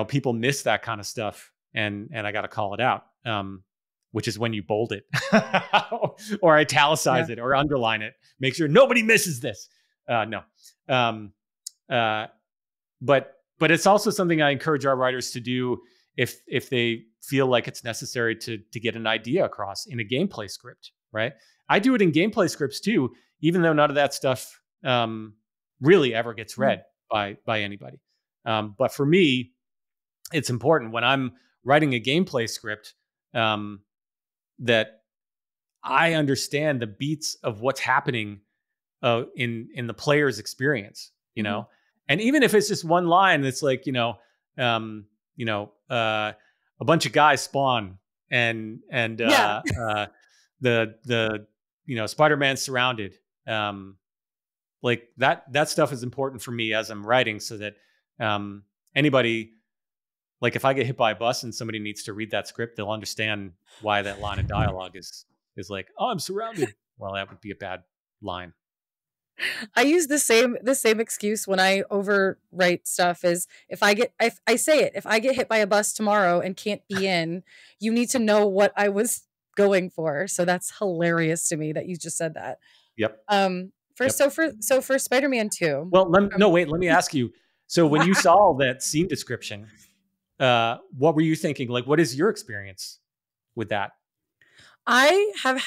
people miss that kind of stuff, and I got to call it out, which is when you bold it or italicize it or underline it. Make sure nobody misses this. No. But it's also something I encourage our writers to do if they feel like it's necessary to get an idea across in a gameplay script, right? I do it in gameplay scripts too, even though none of that stuff really ever gets read by anybody. But for me, it's important when I'm writing a gameplay script that I understand the beats of what's happening in the player's experience, and even if it's just one line that's like, a bunch of guys spawn and the Spider-Man's surrounded, like that stuff is important for me as I'm writing, so that anybody, like if I get hit by a bus and somebody needs to read that script, they'll understand why that line of dialogue is like, oh, I'm surrounded. Well, that would be a bad line. I use the same excuse when I overwrite stuff, is if I get hit by a bus tomorrow and can't be in, you need to know what I was going for. So that's hilarious to me that you just said that. Yep. So for Spider-Man 2. Well, let me ask you. So when you saw that scene description, what were you thinking? Like, what is your experience with that? I have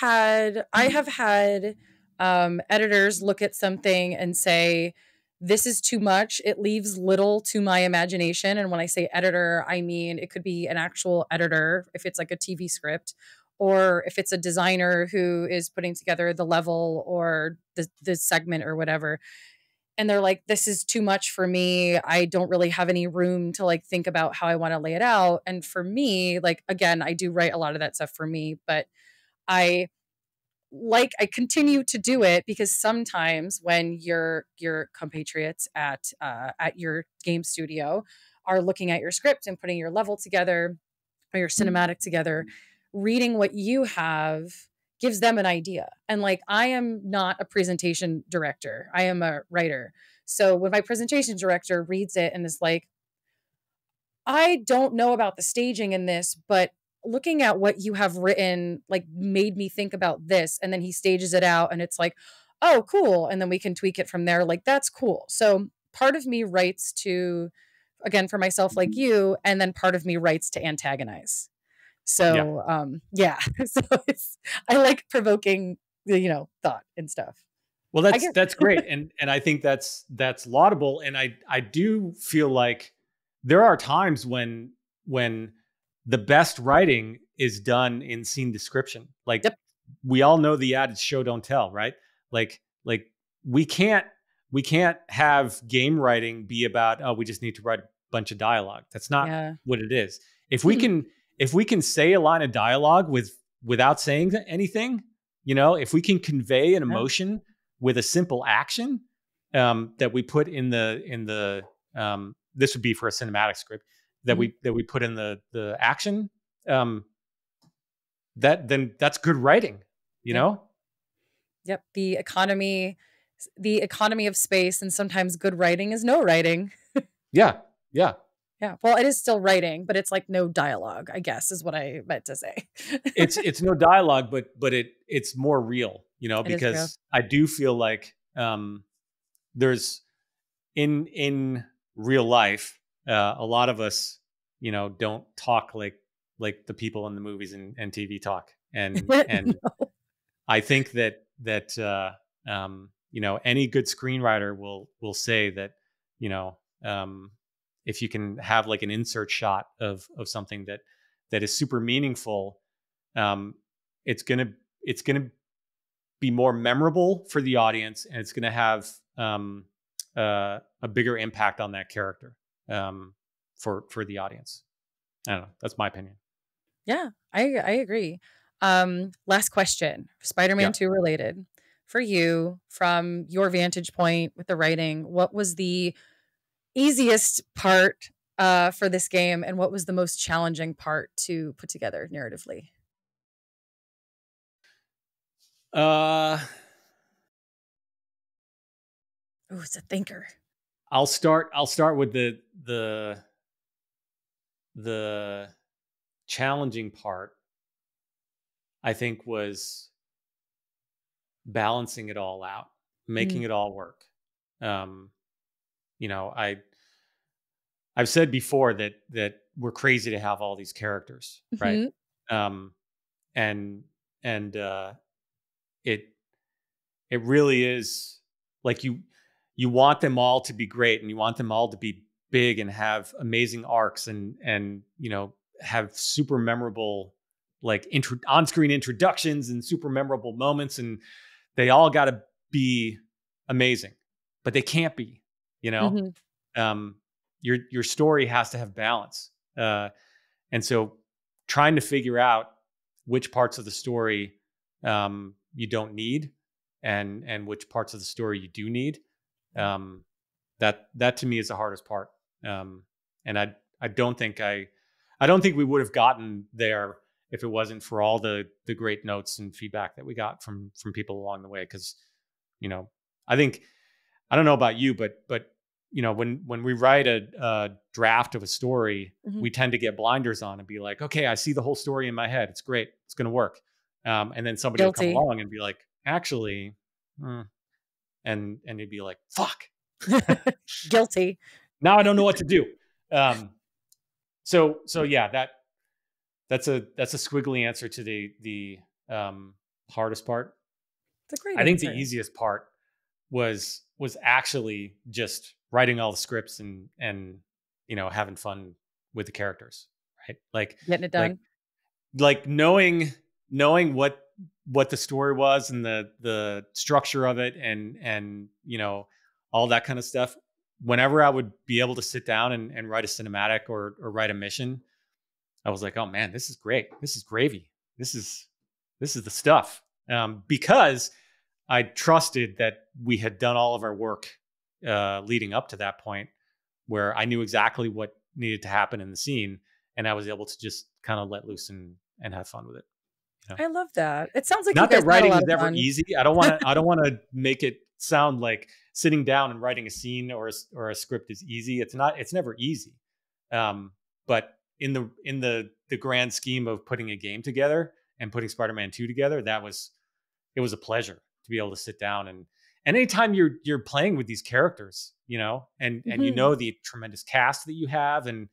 had editors look at something and say, this is too much. It leaves little to my imagination. And when I say editor, I mean, it could be an actual editor if it's like a TV script, or if it's a designer who is putting together the level or the segment or whatever, and they're like, this is too much for me. I don't really have any room to like think about how I want to lay it out. And for me, like, again, I do write a lot of that stuff for me, but I continue to do it because sometimes when your compatriots at your game studio are looking at your script and putting your level together or your cinematic together, reading what you have gives them an idea. And like, I am not a presentation director. I am a writer. So when my presentation director reads it and is like, I don't know about the staging in this, but looking at what you have written, like, made me think about this. And then he stages it out and it's like, oh, cool. And then we can tweak it from there. Like, that's cool. So part of me writes to, again, for myself, like you, and then part of me writes to antagonize. So, yeah. So I like provoking, thought and stuff. Well, that's great. And I think that's laudable. And I do feel like there are times when the best writing is done in scene description. Like, we all know the adage show don't tell, right? Like we can't have game writing be about, oh, we just need to write a bunch of dialogue. That's not what it is. If we can say a line of dialogue without saying anything, if we can convey an emotion with a simple action that we put in the this would be for a cinematic script that we put in the action, then that's good writing, you know? Yep. The economy of space, and sometimes good writing is no writing. Yeah. Well, it is still writing, but it's like no dialogue, I guess, is what I meant to say. it's no dialogue, but it's more real, because I do feel like there's in real life, a lot of us, don't talk like the people in the movies and TV talk. And no. I think that any good screenwriter will say that, if you can have like an insert shot of something that is super meaningful, it's gonna be more memorable for the audience, and it's gonna have a bigger impact on that character for the audience. I don't know. That's my opinion. Yeah, I agree. Last question, Spider-Man 2 related. For you, from your vantage point with the writing, what was the easiest part for this game, and what was the most challenging part to put together narratively? Oh, it's a thinker. I'll start with the challenging part, I think, was balancing it all out, making it all work. I've said before that we're crazy to have all these characters, right? And it really is like you want them all to be great, and you want them all to be big and have amazing arcs and have super memorable like on-screen introductions and super memorable moments, and they all got to be amazing, but they can't be, your story has to have balance. And so trying to figure out which parts of the story you don't need and which parts of the story you do need, that to me is the hardest part. And I don't think we would have gotten there if it wasn't for all the great notes and feedback that we got from people along the way. Cause I don't know about you, but when we write a draft of a story, we tend to get blinders on and be like, okay, I see the whole story in my head. It's great. It's going to work. And then somebody will come along and be like, actually, and you'd be like, fuck. Guilty. Now I don't know what to do. So yeah, that's a squiggly answer to the hardest part. It's a great I think answer. the easiest part was actually just writing all the scripts and having fun with the characters, right? Like getting it done. Like knowing knowing what the story was and the structure of it and you know, all that kind of stuff, whenever I would be able to sit down and write a cinematic or write a mission, I was like, oh man, this is great. This is gravy. This is the stuff. Because I trusted that we had done all of our work leading up to that point where I knew exactly what needed to happen in the scene, and I was able to just kind of let loose and have fun with it. You know? I love that. It sounds like not you guys that writing had a is lot of ever fun. easy. I don't want to make it sound like sitting down and writing a scene or a script is easy. It's not. It's never easy. But in the grand scheme of putting a game together and putting Spider-Man 2 together, it was a pleasure to be able to sit down and anytime you're playing with these characters, you know, and you know the tremendous cast that you have, and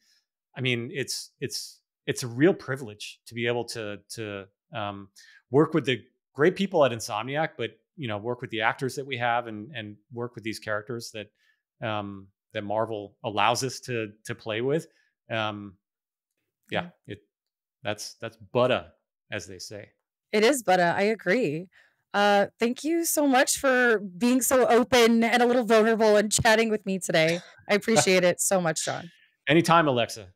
I mean it's a real privilege to be able to work with the great people at Insomniac, but you know, work with the actors that we have and work with these characters that that Marvel allows us to play with. That's butter, as they say. It is butter. I agree. Thank you so much for being so open and a little vulnerable and chatting with me today. I appreciate it so much, Jon. Anytime, Alexa.